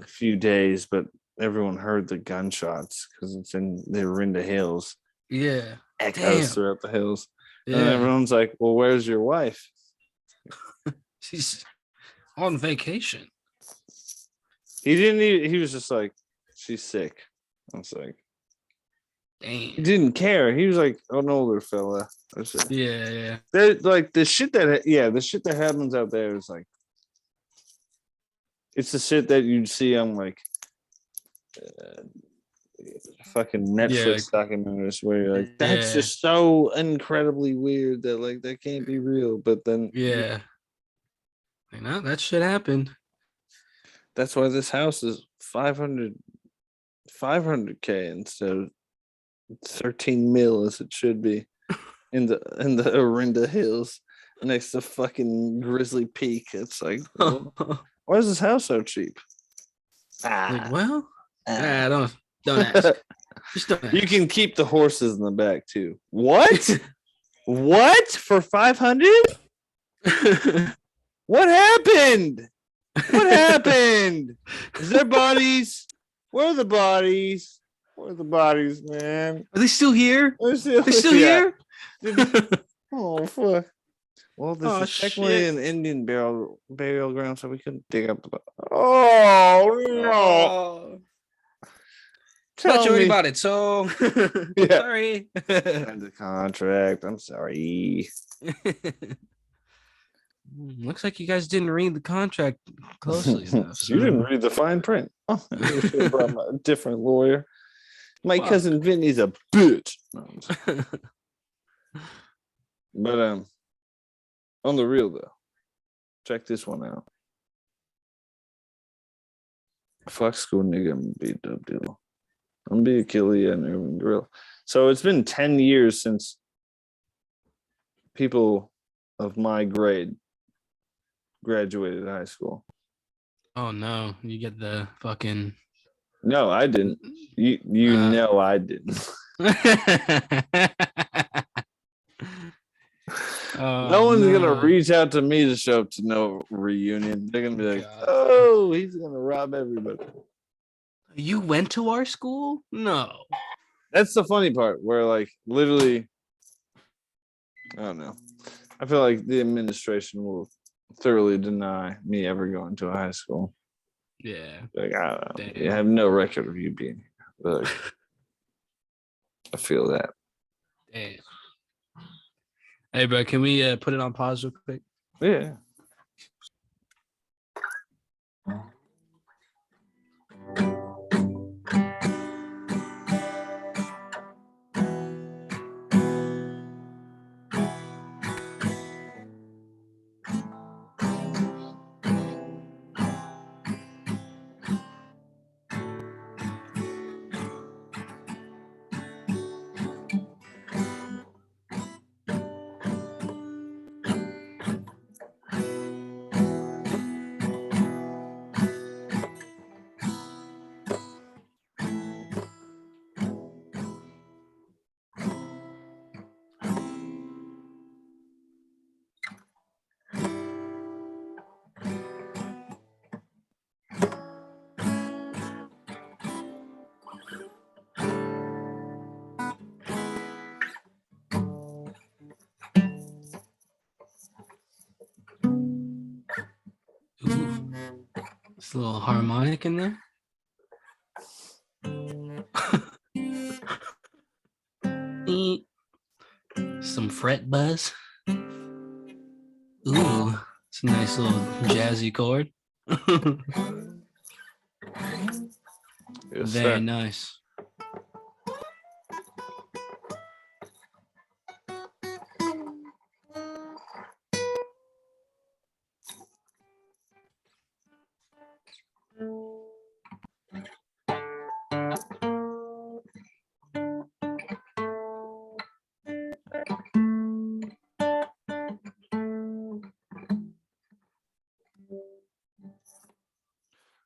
few days, but everyone heard the gunshots because it's in the Orinda Hills. Yeah. Echoes Damn. throughout the hills. Yeah. And everyone's like, well, where's your wife? She's on vacation. He was just like, she's sick. I was like, Damn. he didn't care. He was like an older fella. Yeah. They're like the shit that happens out there is like, it's the shit that you'd see on like fucking Netflix documentaries where you're like, that's just so incredibly weird that like that can't be real. But then you know, that shit happened. That's why this house is 500K instead of 13 mil as it should be in the Orinda Hills next to fucking Grizzly Peak. It's like, well, why is this house so cheap? Like, well, don't ask. Just don't ask. You can keep the horses in the back too. What? What for 500? What happened? What happened? Is there bodies? Where are the bodies? Where are the bodies, man? Are they still here? They're still here? Oh fuck. Well, this is technically shit. an Indian burial ground, so we couldn't dig up the. Oh no! Not sure about it, so sorry. Signed the contract. I'm sorry. Looks like you guys didn't read the contract closely enough. You didn't read the fine print. Oh, you should have brought a different lawyer. My Fuck. cousin Vinny's a bitch. No, I'm just- but on the real though, check this one out. Fuck school, nigga. I'm gonna be a dope deal. I'm gonna be a killer and urban grill. So it's been 10 years since people of my grade graduated high school. Oh no, you get the fucking. No, I didn't. You know I didn't. No one's gonna reach out to me to show up to no reunion. They're gonna be like, God. "Oh, he's gonna rob everybody." You went to our school? No. That's the funny part, where like literally, I don't know. I feel like the administration will thoroughly deny me ever going to a high school. Yeah. Like, I don't know. Damn. You have no record of you being here. But like, I feel that. Damn. Hey, bro, can we put it on pause real quick? Yeah. Ooh. It's a little harmonic in there. Some fret buzz. Ooh, it's a nice little jazzy chord. Yes, Very sir. nice.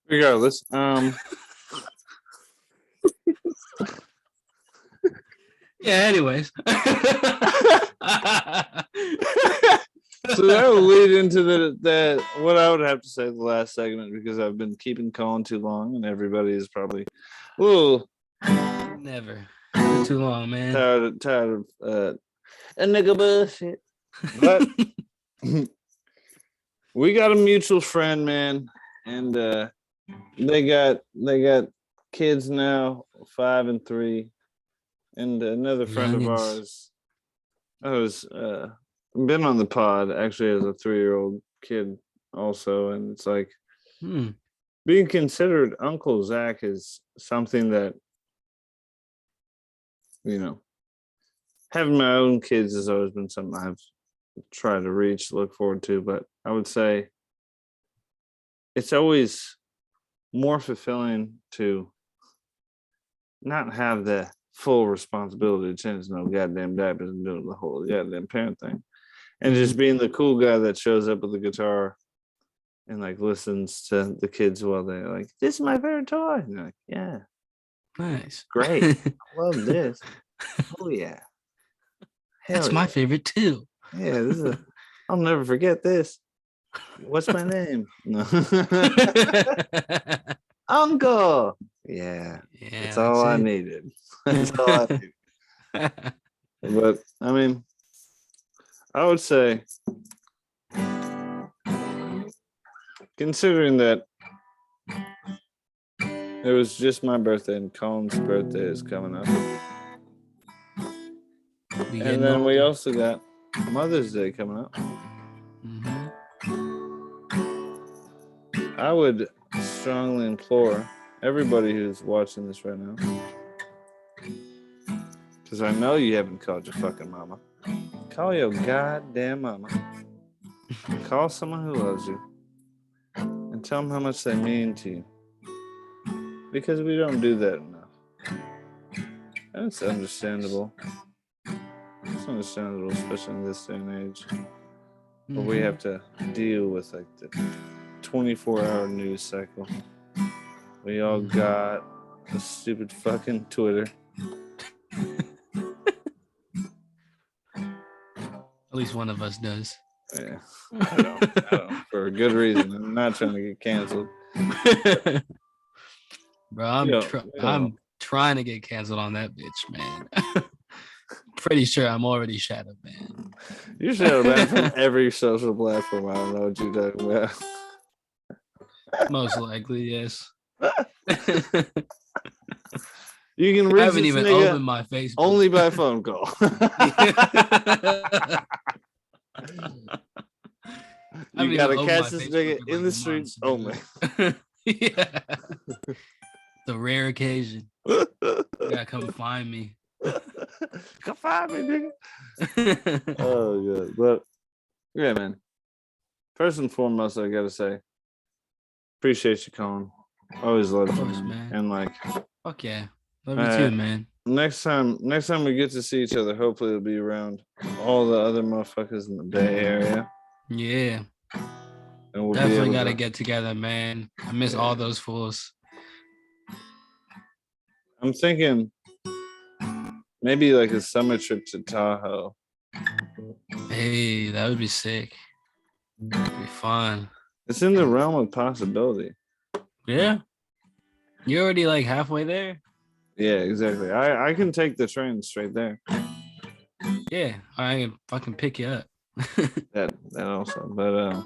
Regardless, Yeah, anyways. so that will lead into that what I would have to say the last segment, because I've been keeping Collin too long and everybody is probably ooh Never. Never too long, man. tired of a nigga bullshit. But we got a mutual friend, man, and they got kids now, 5 and 3, and another friend of Youngins. ours who's been on the pod actually as a 3-year-old kid also, and it's like being considered Uncle Zach is something that, you know, having my own kids has always been something I've tried to reach, look forward to, but I would say it's always more fulfilling to not have the full responsibility to change no goddamn diapers and doing the whole goddamn parent thing, and just being the cool guy that shows up with the guitar and like listens to the kids while they're like, "This is my favorite toy." And you're like, "Yeah, Nice. great, I love this. Oh yeah, hell That's yeah. my favorite too. Yeah, this is I'll never forget this. What's my name? No. Uncle. Yeah, that's all I needed. That's all I needed. But I mean, I would say, considering that it was just my birthday and Collin's birthday is coming up, and then we also got Mother's Day coming up. I would strongly implore everybody who's watching this right now Because I know you haven't called your fucking mama. Call your goddamn mama. Call someone who loves you. And tell them how much they mean to you. Because we don't do that enough. And it's understandable. It's understandable, especially in this day and age. Where we have to deal with like the 24-hour news cycle. We all got a stupid fucking Twitter. At least one of us does. Yeah, I don't. For a good reason. I'm not trying to get canceled. Bro, I'm trying to get canceled on that bitch, man. Pretty sure I'm already shadow banned. You're shadow banned from every social platform. I don't know what you're talking about. Most likely, yes. You can I reach haven't this even nigga opened my Facebook. only by phone call. You gotta catch this nigga in the streets only. Yeah. The rare occasion. You gotta come find me. Come find me, nigga. Oh, yeah. But, yeah, man. First and foremost, I gotta say, appreciate you, Collin. Always love you, man. And, like, fuck yeah. Love you too, man. Next time we get to see each other, hopefully it'll be around all the other motherfuckers in the Bay Area. Yeah. And we'll definitely got to get together, man. I miss all those fools. I'm thinking maybe like a summer trip to Tahoe. Hey, that would be sick. That'd be fun. It's in the realm of possibility. Yeah. You're already like halfway there. Yeah, exactly. I can take the train straight there. Yeah, I can fucking pick you up. that also, but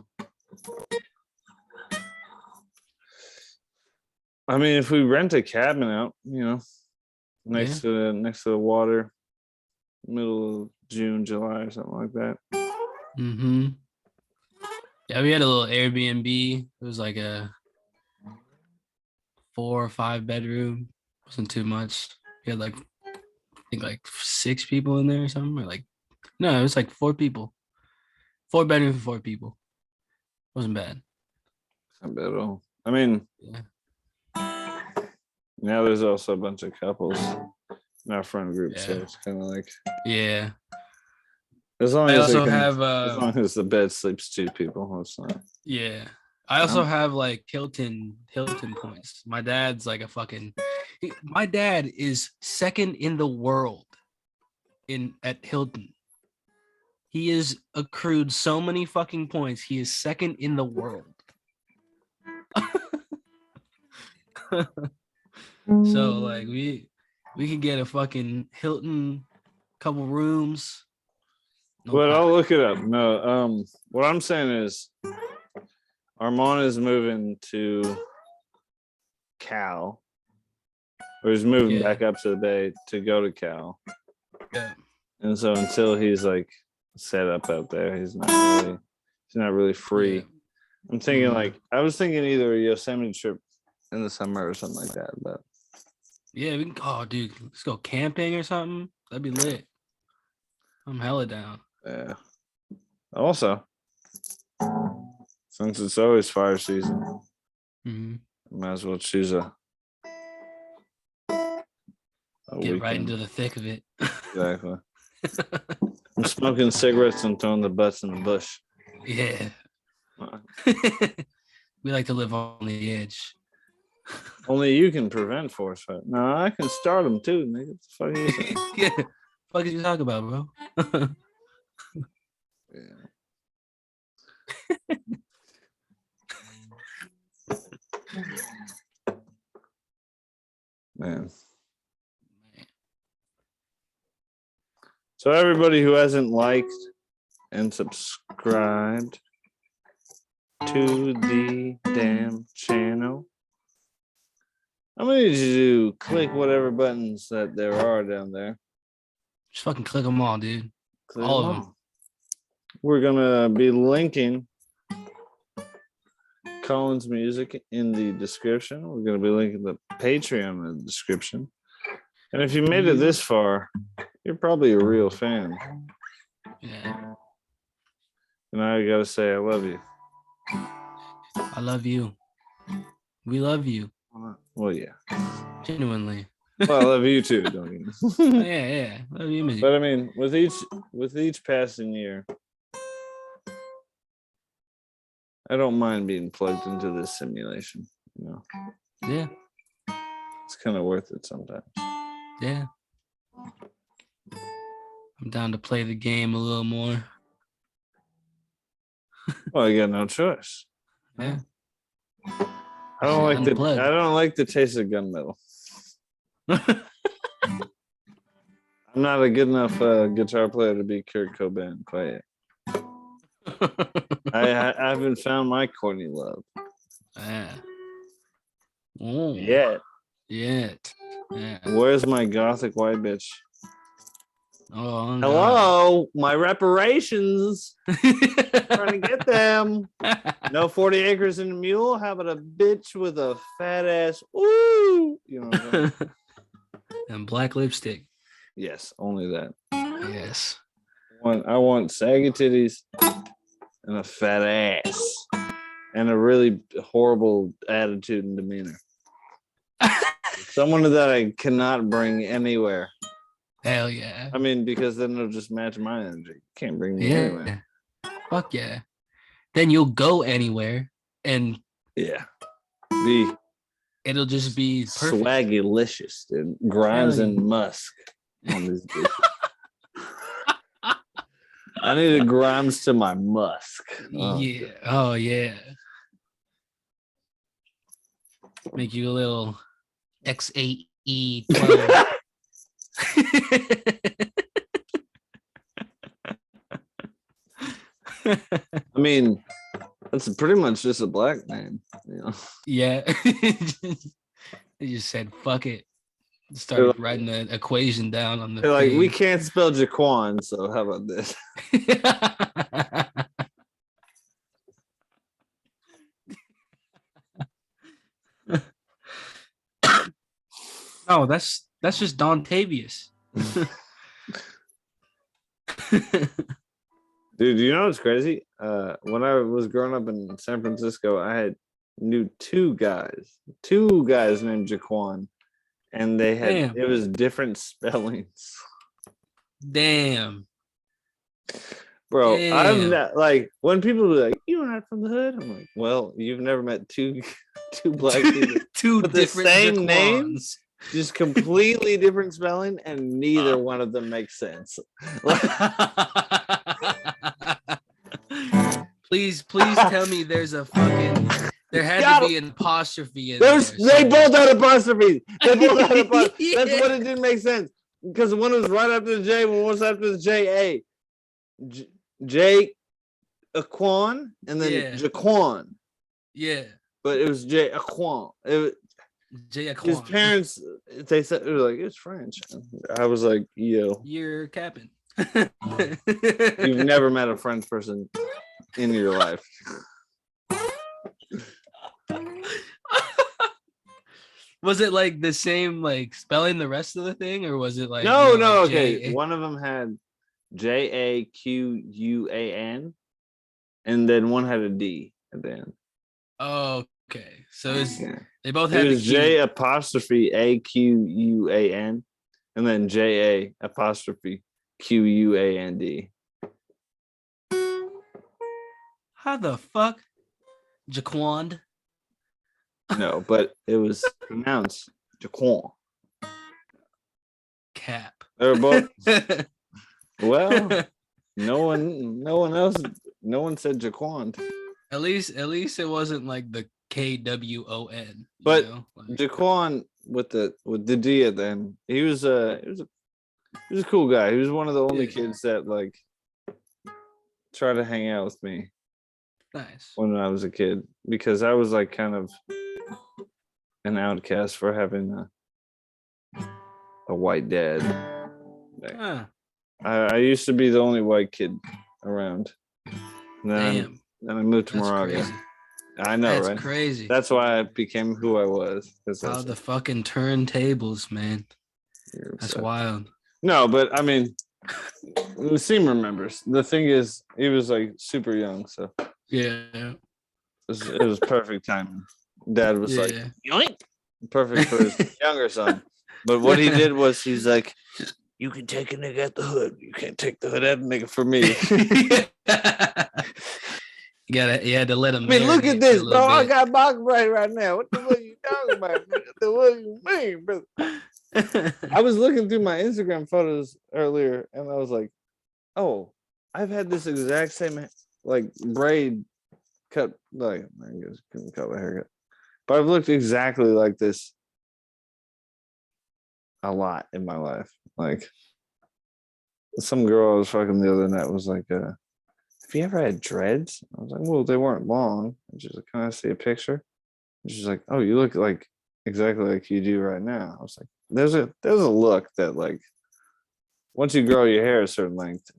I mean, if we rent a cabin out, you know, next to the water, middle of June, July, or something like that. Mm-hmm. Yeah, we had a little Airbnb. It was like a 4 or 5 bedroom. Wasn't too much. We had like I think like 6 people in there or something. Or like no, it was like 4 people. 4 bedrooms for 4 people. Wasn't bad. Not bad at all. I mean, now there's also a bunch of couples in our friend group, so it's kind of like as long as the bed sleeps 2 people, it's not. Yeah. I also have like Hilton points. My dad's like my dad is second in the world at Hilton. He is accrued so many fucking points. He is second in the world. So like we can get a fucking Hilton, couple rooms. But I'll look it up. No, what I'm saying is Arman is moving to Cal, or he's moving back up to the Bay to go to Cal. Yeah. And so until he's like set up out there, he's not really free. Yeah. I'm thinking I was thinking either a Yosemite trip in the summer or something like that. But yeah, we can. Oh, dude, let's go camping or something. That'd be lit. I'm hella down. Yeah. Also, since it's always fire season, might as well choose a get weekend. Right into the thick of it. Exactly. I'm smoking cigarettes and throwing the butts in the bush. Yeah. We like to live on the edge. Only you can prevent forest fire. No, I can start them too, nigga. What the fuck are you saying? Yeah. What the fuck are you talking about, bro? Yeah. Man. So everybody who hasn't liked and subscribed to the damn channel, I'm gonna need you to click whatever buttons that there are down there. Just fucking click them all, dude. All of them. We're gonna be linking Collin's music in the description. We're gonna be linking the Patreon in the description. And if you made it this far, You're probably a real fan. Yeah. And I gotta say, I love you. I love you. We love you. Well, yeah. Genuinely. Well, I love you too, don't you? Yeah. Love you, man. But I mean, with each passing year, I don't mind being plugged into this simulation. You know, Yeah. it's kind of worth it sometimes. Yeah. I'm down to play the game a little more. Well, I got no choice. Yeah. I don't like Unplugged. I don't like the taste of gunmetal. I'm not a good enough guitar player to be Kurt Cobain quite yet. I haven't found my corny love Yeah. Oh, yet. Yet. Yeah. Where's my gothic white bitch? Oh, Hello, my reparations. Trying to get them. No 40 acres and a mule. How about a bitch with a fat ass? Ooh, you know what I'm saying? And black lipstick. Yes, only that. Yes. I want saggy titties and a fat ass and a really horrible attitude and demeanor. Someone that I cannot bring anywhere. Hell yeah. I mean, because then it'll just match my energy. Can't bring me anywhere. Fuck yeah. Then you'll go anywhere and Yeah. it'll just be perfect. Swaggylicious, dude. Grimes and musk on this bitch. I need a Grimes to my musk. Oh, Yeah. God. Oh yeah. Make you a little X8E12. I mean, that's pretty much just a black man. You know? Yeah. They just said fuck it. Started writing the equation down on the They're like, we page. can't spell Jaquan, so how about this? No, that's just Dontavius. Dude, you know what's crazy? When I was growing up in San Francisco, I knew two guys named Jaquan, and they had Damn. it was different spellings. Damn. Bro, I'm Damn. not like when people are like, "You're not from the hood." I'm like, "Well, you've never met two black people Two with the different same Jaquans. names, just completely different spelling, and neither one of them makes sense." Please tell me there's a fucking. There had Got to be an apostrophe in They there. both had apostrophes. They both had apostrophes. That's what it didn't make sense because one was right after the J, one was after the J. J Aquan and then Jaquan. Yeah. But it was J Aquan. His parents, they said it was like it's French. I was like, yo, you're capping. you've never met a French person in your life. Was it like the same like spelling the rest of the thing, or was it like No, like okay. J-A- One of them had JAQUAN, and then one had a D at the end. Oh, okay. So it's Yeah. they both It had was the Q. J apostrophe AQUAN, and then JA apostrophe QUAND. How the fuck? Jaquand? No, but it was pronounced Jaquan. Cap. They were both. Well, no one said Jaquan. At least it wasn't like the KWON. But like, Jaquan with the D at the end, he was a cool guy. He was one of the only kids that like tried to hang out with me. Nice. When I was a kid, because I was like kind of an outcast for having a white dad. Huh. I used to be the only white kid around. Damn. Then I moved to That's Moravia. crazy. I know, That's right? crazy. That's why I became who I was. How the fucking turntables, man. That's wild. No, but I mean, Nassim remembers. The thing is, he was like super young, so Yeah. it was perfect timing. Dad was like, Yeah. yoink, perfect for his younger son. But what he did was he's like, you can take a nigga at the hood. You can't take the hood at a nigga for me. You had to let him. I mean, look at marinate for a this, little bro. I bit. got box right now. What the fuck you talking about? What you mean, brother? I was looking through my Instagram photos earlier, and I was like, "Oh, I've had this exact same like braid cut. Like I guess couldn't cut my haircut, but I've looked exactly like this a lot in my life. Like some girl I was fucking the other night was like, "Have you ever had dreads?" I was like, "Well, they weren't long." And she's like, "Can I see a picture?" And she's like, "Oh, you look like exactly like you do right now." I was like, "There's a look that like once you grow your hair a certain length,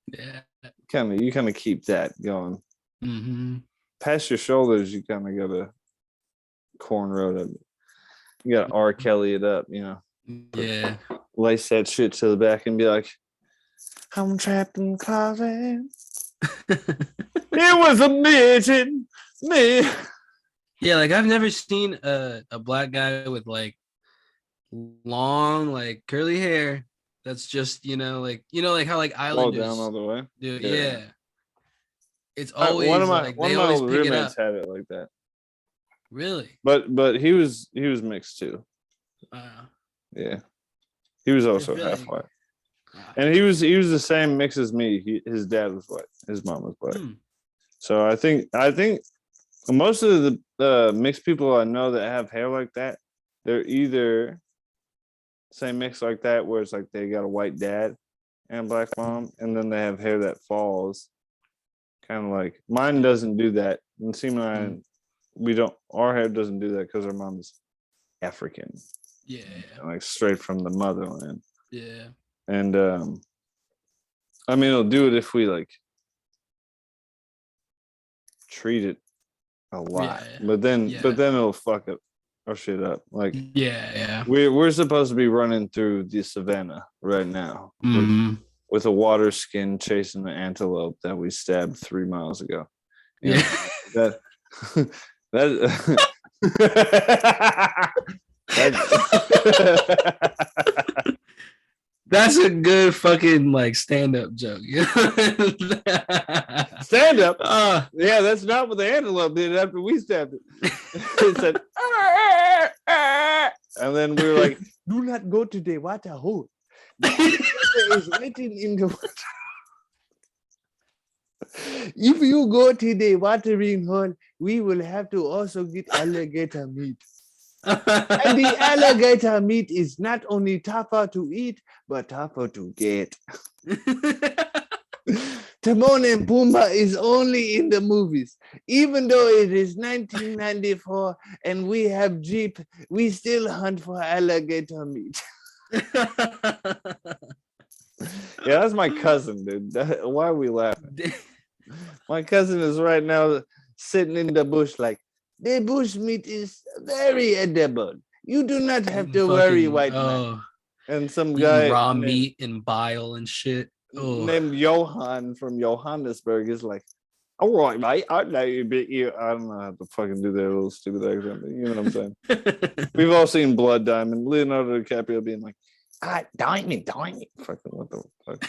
Yeah. you kind of keep that going. Mm-hmm. Past your shoulders, you kind of gotta cornrow it. You gotta R. Kelly it up, you know. Yeah. Lace that shit to the back and be like, I'm trapped in the closet. It was a midget, me. Yeah, like I've never seen a black guy with like long, like curly hair. That's just like how like All down Islanders all the way. do. Yeah. Yeah. It's always like One they of my always old pick it up. roommates had it like that. Really? But he was mixed too. Yeah. He was also feel half like- white. And he was the same mix as me. His dad was white. His mom was white. So I think most of the mixed people I know that have hair like that, they're either same mix like that where it's like they got a white dad and a black mom, and then they have hair that falls. Kind of like mine doesn't do that. And Seema and our hair doesn't do that because our mom's African. Yeah. Like straight from the motherland. Yeah. And I mean it'll do it if we like treat it a lot. Yeah. But then Yeah. it'll fuck up our shit up. Like Yeah. we're supposed to be running through the savannah right now with a water skin chasing the antelope that we stabbed 3 miles ago. You know, that That's a good fucking like stand-up joke. Stand up. Yeah, that's not what the antelope did after we stabbed it. It said, and then we were like, do not go to the water hole. The water is waiting in the water. If you go to the watering hole, we will have to also get alligator meat. And the alligator meat is not only tougher to eat, but tougher to get. Timon and Pumbaa is only in the movies. Even though it is 1994 and we have Jeep, we still hunt for alligator meat. Yeah, that's my cousin, dude. Why are we laughing? My cousin is right now sitting in the bush like, the bush meat is very edible. You do not have to worry, white man. And some guy raw meat and bile and shit. Named Johan from Johannesburg is like, all right, mate, I know you bit you. I don't know how to fucking do that little stupid accent, but you know what I'm saying? We've all seen Blood Diamond. Leonardo DiCaprio being like, diamond. Fucking what the fuck?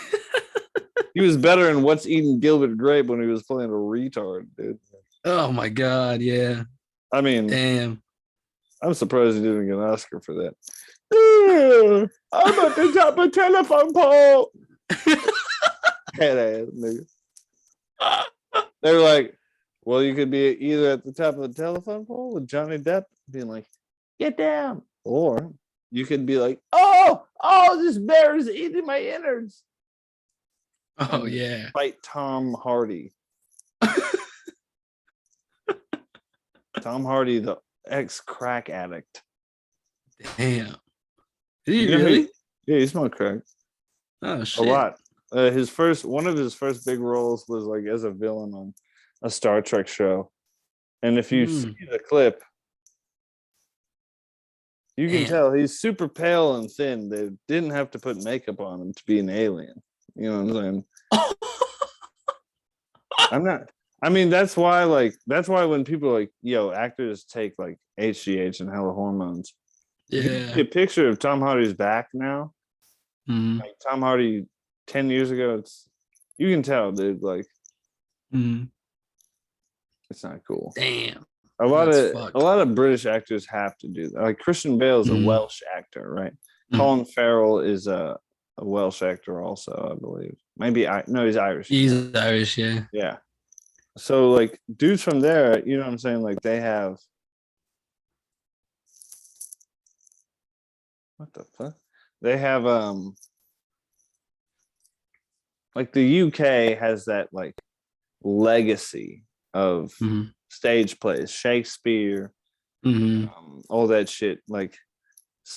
He was better in What's Eating Gilbert Grape when he was playing a retard, dude. Oh my god, yeah. I mean, damn. I'm surprised he didn't get an Oscar for that. I'm at the top of telephone pole. Head ass nigga. They were like, well, you could be either at the top of the telephone pole with Johnny Depp being like, get down. Or you could be like, oh, this bear is eating my innards. Oh, yeah. Fight Tom Hardy. Tom Hardy, the ex-crack addict. Damn. Did he really? Yeah, he smoked crack. Oh, shit. A lot. One of his first big roles was like as a villain on a Star Trek show. And if you see the clip, You can Damn. tell he's super pale and thin. They didn't have to put makeup on him to be an alien. You know what I'm saying? I'm not. I mean, that's why when people are like, yo, actors take like HGH and hella hormones. If you see Yeah. a picture of Tom Hardy's back now, Mhm. like Tom Hardy 10 years ago, you can tell, dude, like Mhm. it's not cool. Damn. A lot That's fucked. of British actors have to do that. Like Christian Bale is a Mhm. Welsh actor, right? Mhm. Colin Farrell is a Welsh actor also, I believe. Maybe he's Irish. He's Irish, yeah. Yeah. So like dudes from there, you know what I'm saying? Like they have what the fuck? They have like the UK has that like legacy of Mhm. stage plays, Shakespeare, Mhm. all that shit. Like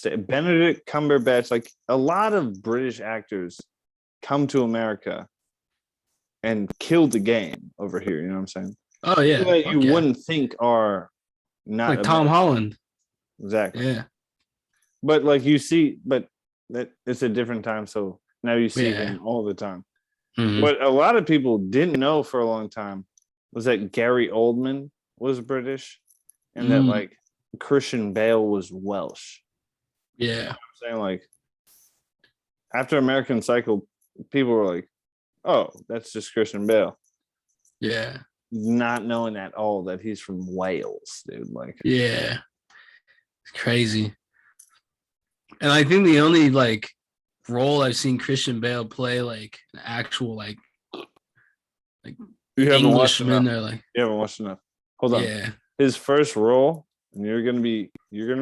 Benedict Cumberbatch, like a lot of British actors come to America and kill the game over here. You know what I'm saying? Oh yeah. People that Fuck you yeah. wouldn't think are not Like Tom American. Holland. Exactly. Yeah. But like you see, but that it's a different time. So now you see Yeah. him all the time. Mhm. What a lot of people didn't know for a long time was that Gary Oldman was British and that Mm. like Christian Bale was Welsh. Yeah. I'm saying like after American Psycho, people were like, "Oh, that's just Christian Bale," Yeah. not knowing at all that he's from Wales, dude. Like, Yeah. It's crazy. And I think the only like role I've seen Christian Bale play like an actual like you haven't watched Englishman enough. or like You haven't watched enough. Hold on. yeah. His first role, and you're gonna be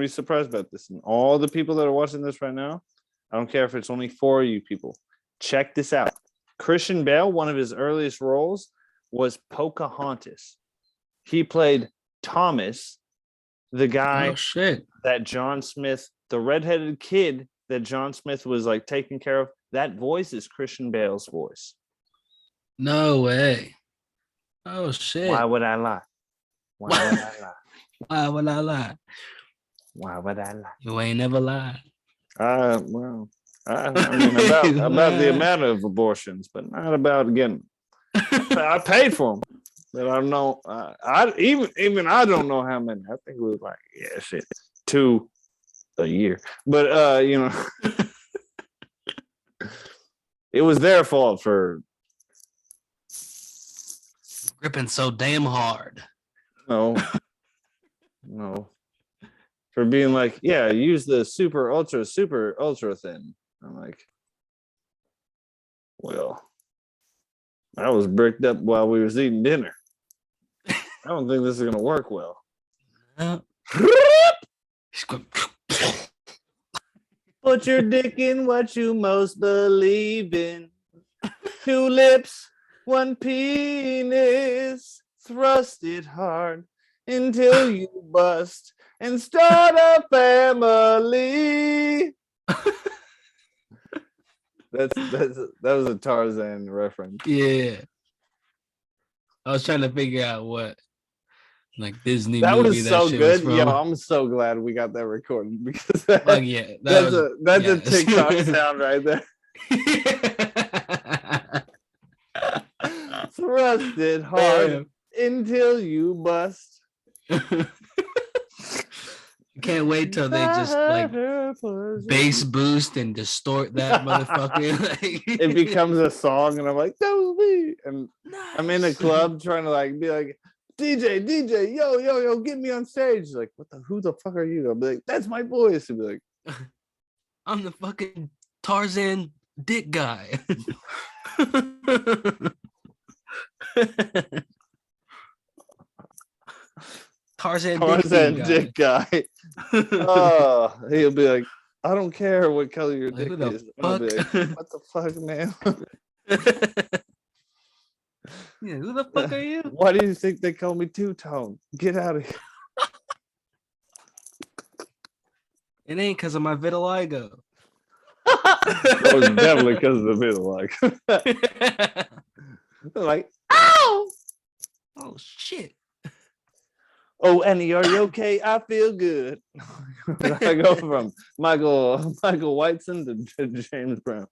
surprised about this. And all the people that are watching this right now, I don't care if it's only 4 of you people. Check this out. Christian Bale, one of his earliest roles was Pocahontas. He played Thomas, the guy Oh shit. that John Smith, the redheaded kid that John Smith was like taking care of. That voice is Christian Bale's voice. No way. Oh shit. Why would I lie? Why would I lie? Why would I lie? Why would I lie? You ain't never lied. Well, I mean about the amount of abortions, but not about getting. I paid for them, but I don't know. I even I don't know how many. I think it was like 2 a year, but you know, it was their fault for Gripping so damn hard. no for being like, yeah, use the super ultra thin. I'm like, well, I was bricked up while we was eating dinner. I don't think this is gonna work well. Put your dick in what you most believe in. 2 lips, 1 penis. Thrust it hard until you bust and start a family. That was a Tarzan reference. Yeah. I was trying to figure out what like Disney That movie was that so shit was good. from. Yo, I'm so glad we got that recorded because Fuck yeah. that's a yes. TikTok sound right there. Thrust it hard until you bust. Can't wait till they just like bass boost and distort that motherfucker. It becomes a song, and I'm like, that was me. And I'm in a club trying to like be like, DJ, yo, get me on stage. Like, who the fuck are you? I'll be like, that's my voice. He'll be like, I'm the fucking Tarzan dick guy. Tarzan dick guy. Oh, he'll be like, I don't care what color your dick is. I'll be like, what the fuck, man? Yeah, who the fuck are you? Why do you think they call me two-tone? Get out of here. It ain't because of my vitiligo. That was definitely because of the vitiligo. Like, ow! Oh shit. Oh, Annie, are you okay? I feel good. I go from Michael Whiteson to James Brown.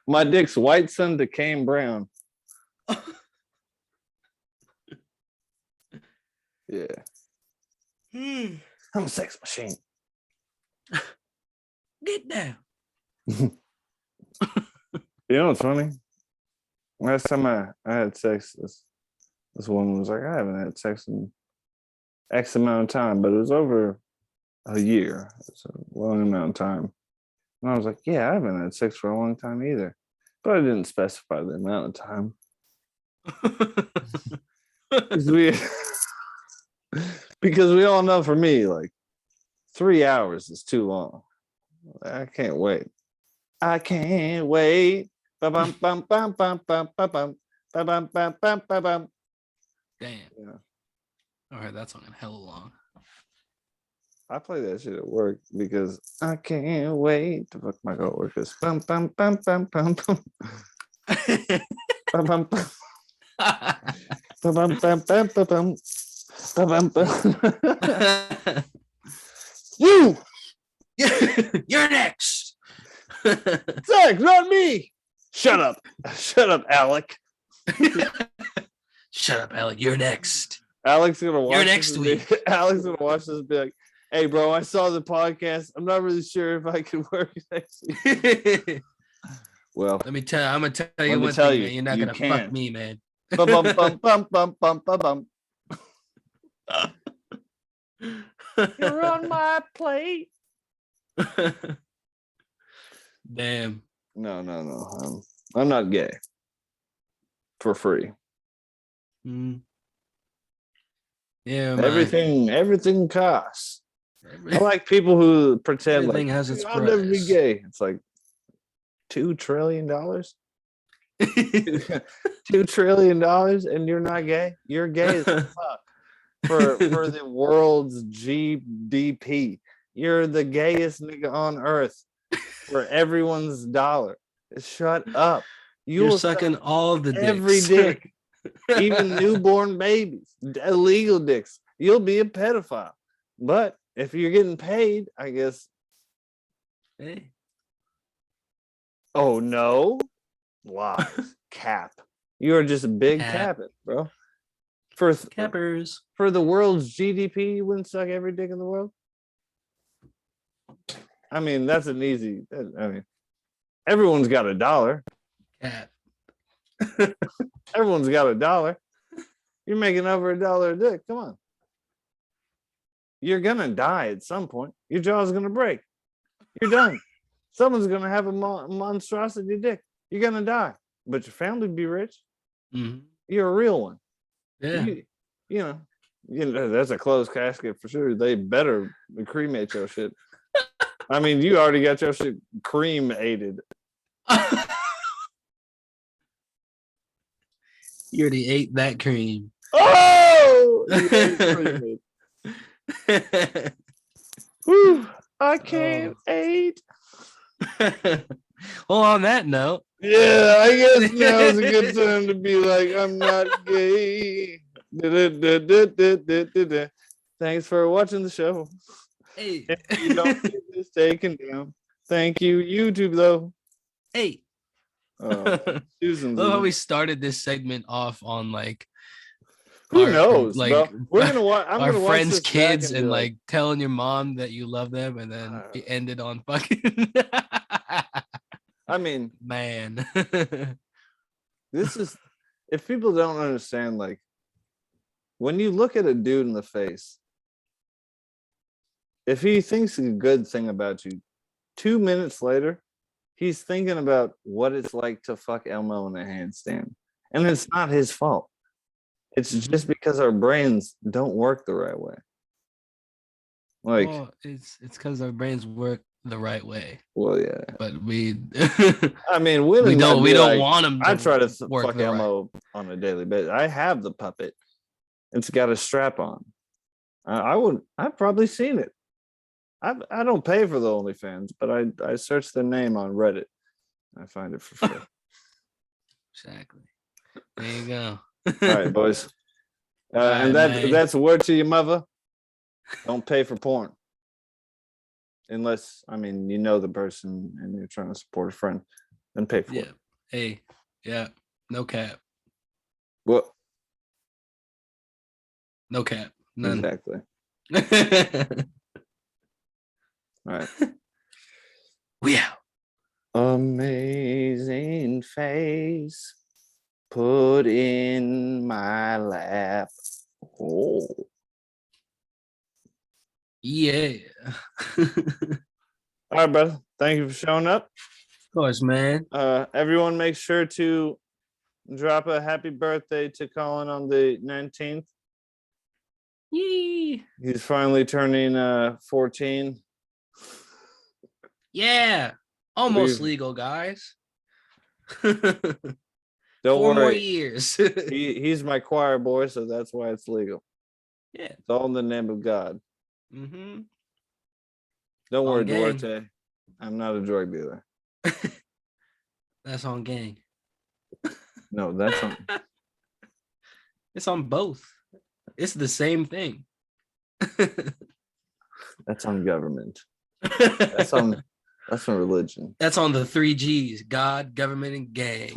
My dick's Whiteson to Kane Brown. Yeah. I'm a sex machine. Get down. You know what's funny? Last time I had sex, this woman was like, I haven't had sex in X amount of time, but it was over a year. It's a long amount of time. And I was like, yeah, I haven't had sex for a long time either. But I didn't specify the amount of time. Because we all know for me, like 3 hours is too long. I can't wait. I can't wait. Ba-bum, bum, bum, bum, bum, ba-bum, ba-bum, bum, bum, ba-bum. Damn. Yeah. All right, that song is hella long. I play that shit at work because I can't wait to fuck my coworkers. Bum, bum, bum, bum, bum, bum. Bum, bum, bum. Bum, bum, bum, bum, bum, bum. Bum, bum, bum. You! You're next. Zach, not me! Shut up. Shut up, Alec. Shut up, Alec. You're next. Alec's gonna watch You're this next and week. Alec's gonna watch this and be like, hey bro, I saw the podcast. I'm not really sure if I can work next week. Well, I'm gonna tell you Let me one tell thing, you, man. You're not you gonna can. fuck me, man. bum bum bum bum bum bum bum bum. You're on my plate. Damn. No. I'm not gay. For free. Mm. Yeah, man. Everything costs. I like people who pretend Everything like has its I'll never be price. gay. It's like $2 trillion. $2 trillion and you're not gay. You're gay as fuck for the world's GDP. You're the gayest nigga on earth for everyone's dollar. Shut up. You're will sucking suck all the every dicks. dick, even newborn babies, illegal dicks. You'll be a pedophile. But if you're getting paid, I guess. Hey. Oh no. Lies. Cap. You're just a big Cap. capping, bro. For Cappers. for the world's GDP, you wouldn't suck every dick in the world. I mean, that's an easy. I mean, everyone's got $1. Cap. Everyone's got $1. You're making over $1 a dick. Come on. You're gonna die at some point. Your jaw's gonna break. You're done. Someone's gonna have a monstrosity dick. You're gonna die, but your family be rich. Mm-hmm. You're a real one. Yeah. You know, that's a closed casket for sure. They better cremate your shit. I mean, you already got your shit cremated. You already ate that cream. Oh! Whew, I can't eat. Well, on that note. Yeah, I guess now is a good time to be like, I'm not gay. Thanks for watching the show. Hey. If you don't get this taken down. Thank you, YouTube, though. Hey. Susan's Love how we started this segment off on like who knows, like bro? We're gonna watch our friends' kids and like telling your mom that you love them, and then it ended on fucking. I mean, man, this is if people don't understand, like when you look at a dude in the face, if he thinks a good thing about you, 2 minutes later, he's thinking about what it's like to fuck Elmo in a handstand. And it's not his fault. It's just because our brains don't work the right way. Like, well, it's because our brains work the right way. Well, yeah, but we. I mean, we don't want them. I try to work fuck Elmo on a daily basis. I have the puppet. It's got a strap on. I've probably seen it. I don't pay for the OnlyFans, but I search the name on Reddit. I find it for free. Exactly. There you go. All right, boys. And man. that's a word to your mother. Don't pay for porn. Unless, I mean, you know the person and you're trying to support a friend. Then pay for Yeah. it. Hey. Yeah. No cap. Well, No cap. None. exactly. All right. We out. Amazing face put in my lap. Oh. Yeah. All right, brother. Thank you for showing up. Of course, man. Everyone make sure to drop a happy birthday to Collin on the 19th. Yee. He's finally turning 14. Yeah. Almost We've- legal, guys. Don't 4 more worry. years. He's my choir boy, so that's why it's legal. Yeah. It's all in the name of God. Mm-hmm. Don't On worry, gang. Duarte. I'm not a drug dealer. That's on gang. No, that's on. It's on both. It's the same thing. That's on government. That's on religion. That's on the 3 G's: God, government, and gang.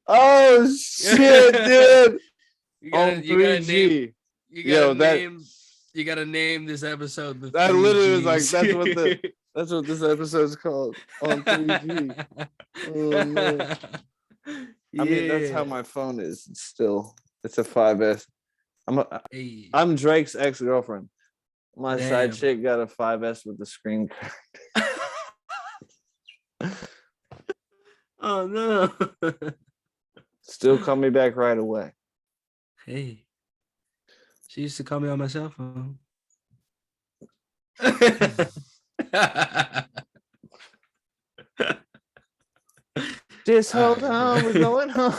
Oh shit, dude! On You gotta 3G. name. You gotta Yo, that- name. You gotta name this episode the. That 3 literally was like Gs. that's what this episode's called. On 3G. Oh, man. I mean, that's how my phone is. It's a 5S. Hey. I'm Drake's ex-girlfriend. My side Damn. chick got a 5S with the screen cracked. Oh no. Still call me back right away. Hey. She used to call me on my cell phone. Just hold Alright, on, bro. we're going home.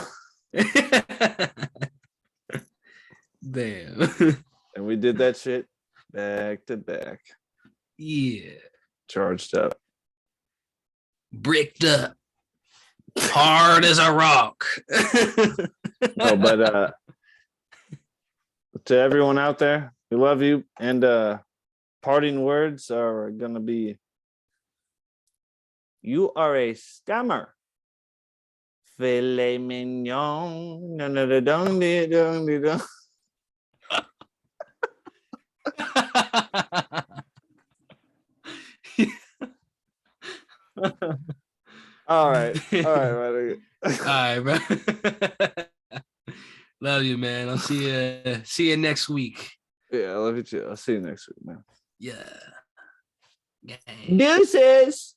Damn. And we did that shit back to back. Yeah. Charged up. Bricked up. Hard as a rock. No, but to everyone out there, we love you. And parting words are gonna be, you are a scammer. Filet mignon. No, no, no, don't be, don't be, don't. All right, buddy. All right, bro. Love you, man. I'll see you next week. Yeah, I love you too. I'll see you next week, man. Yeah. Gang. Deuces.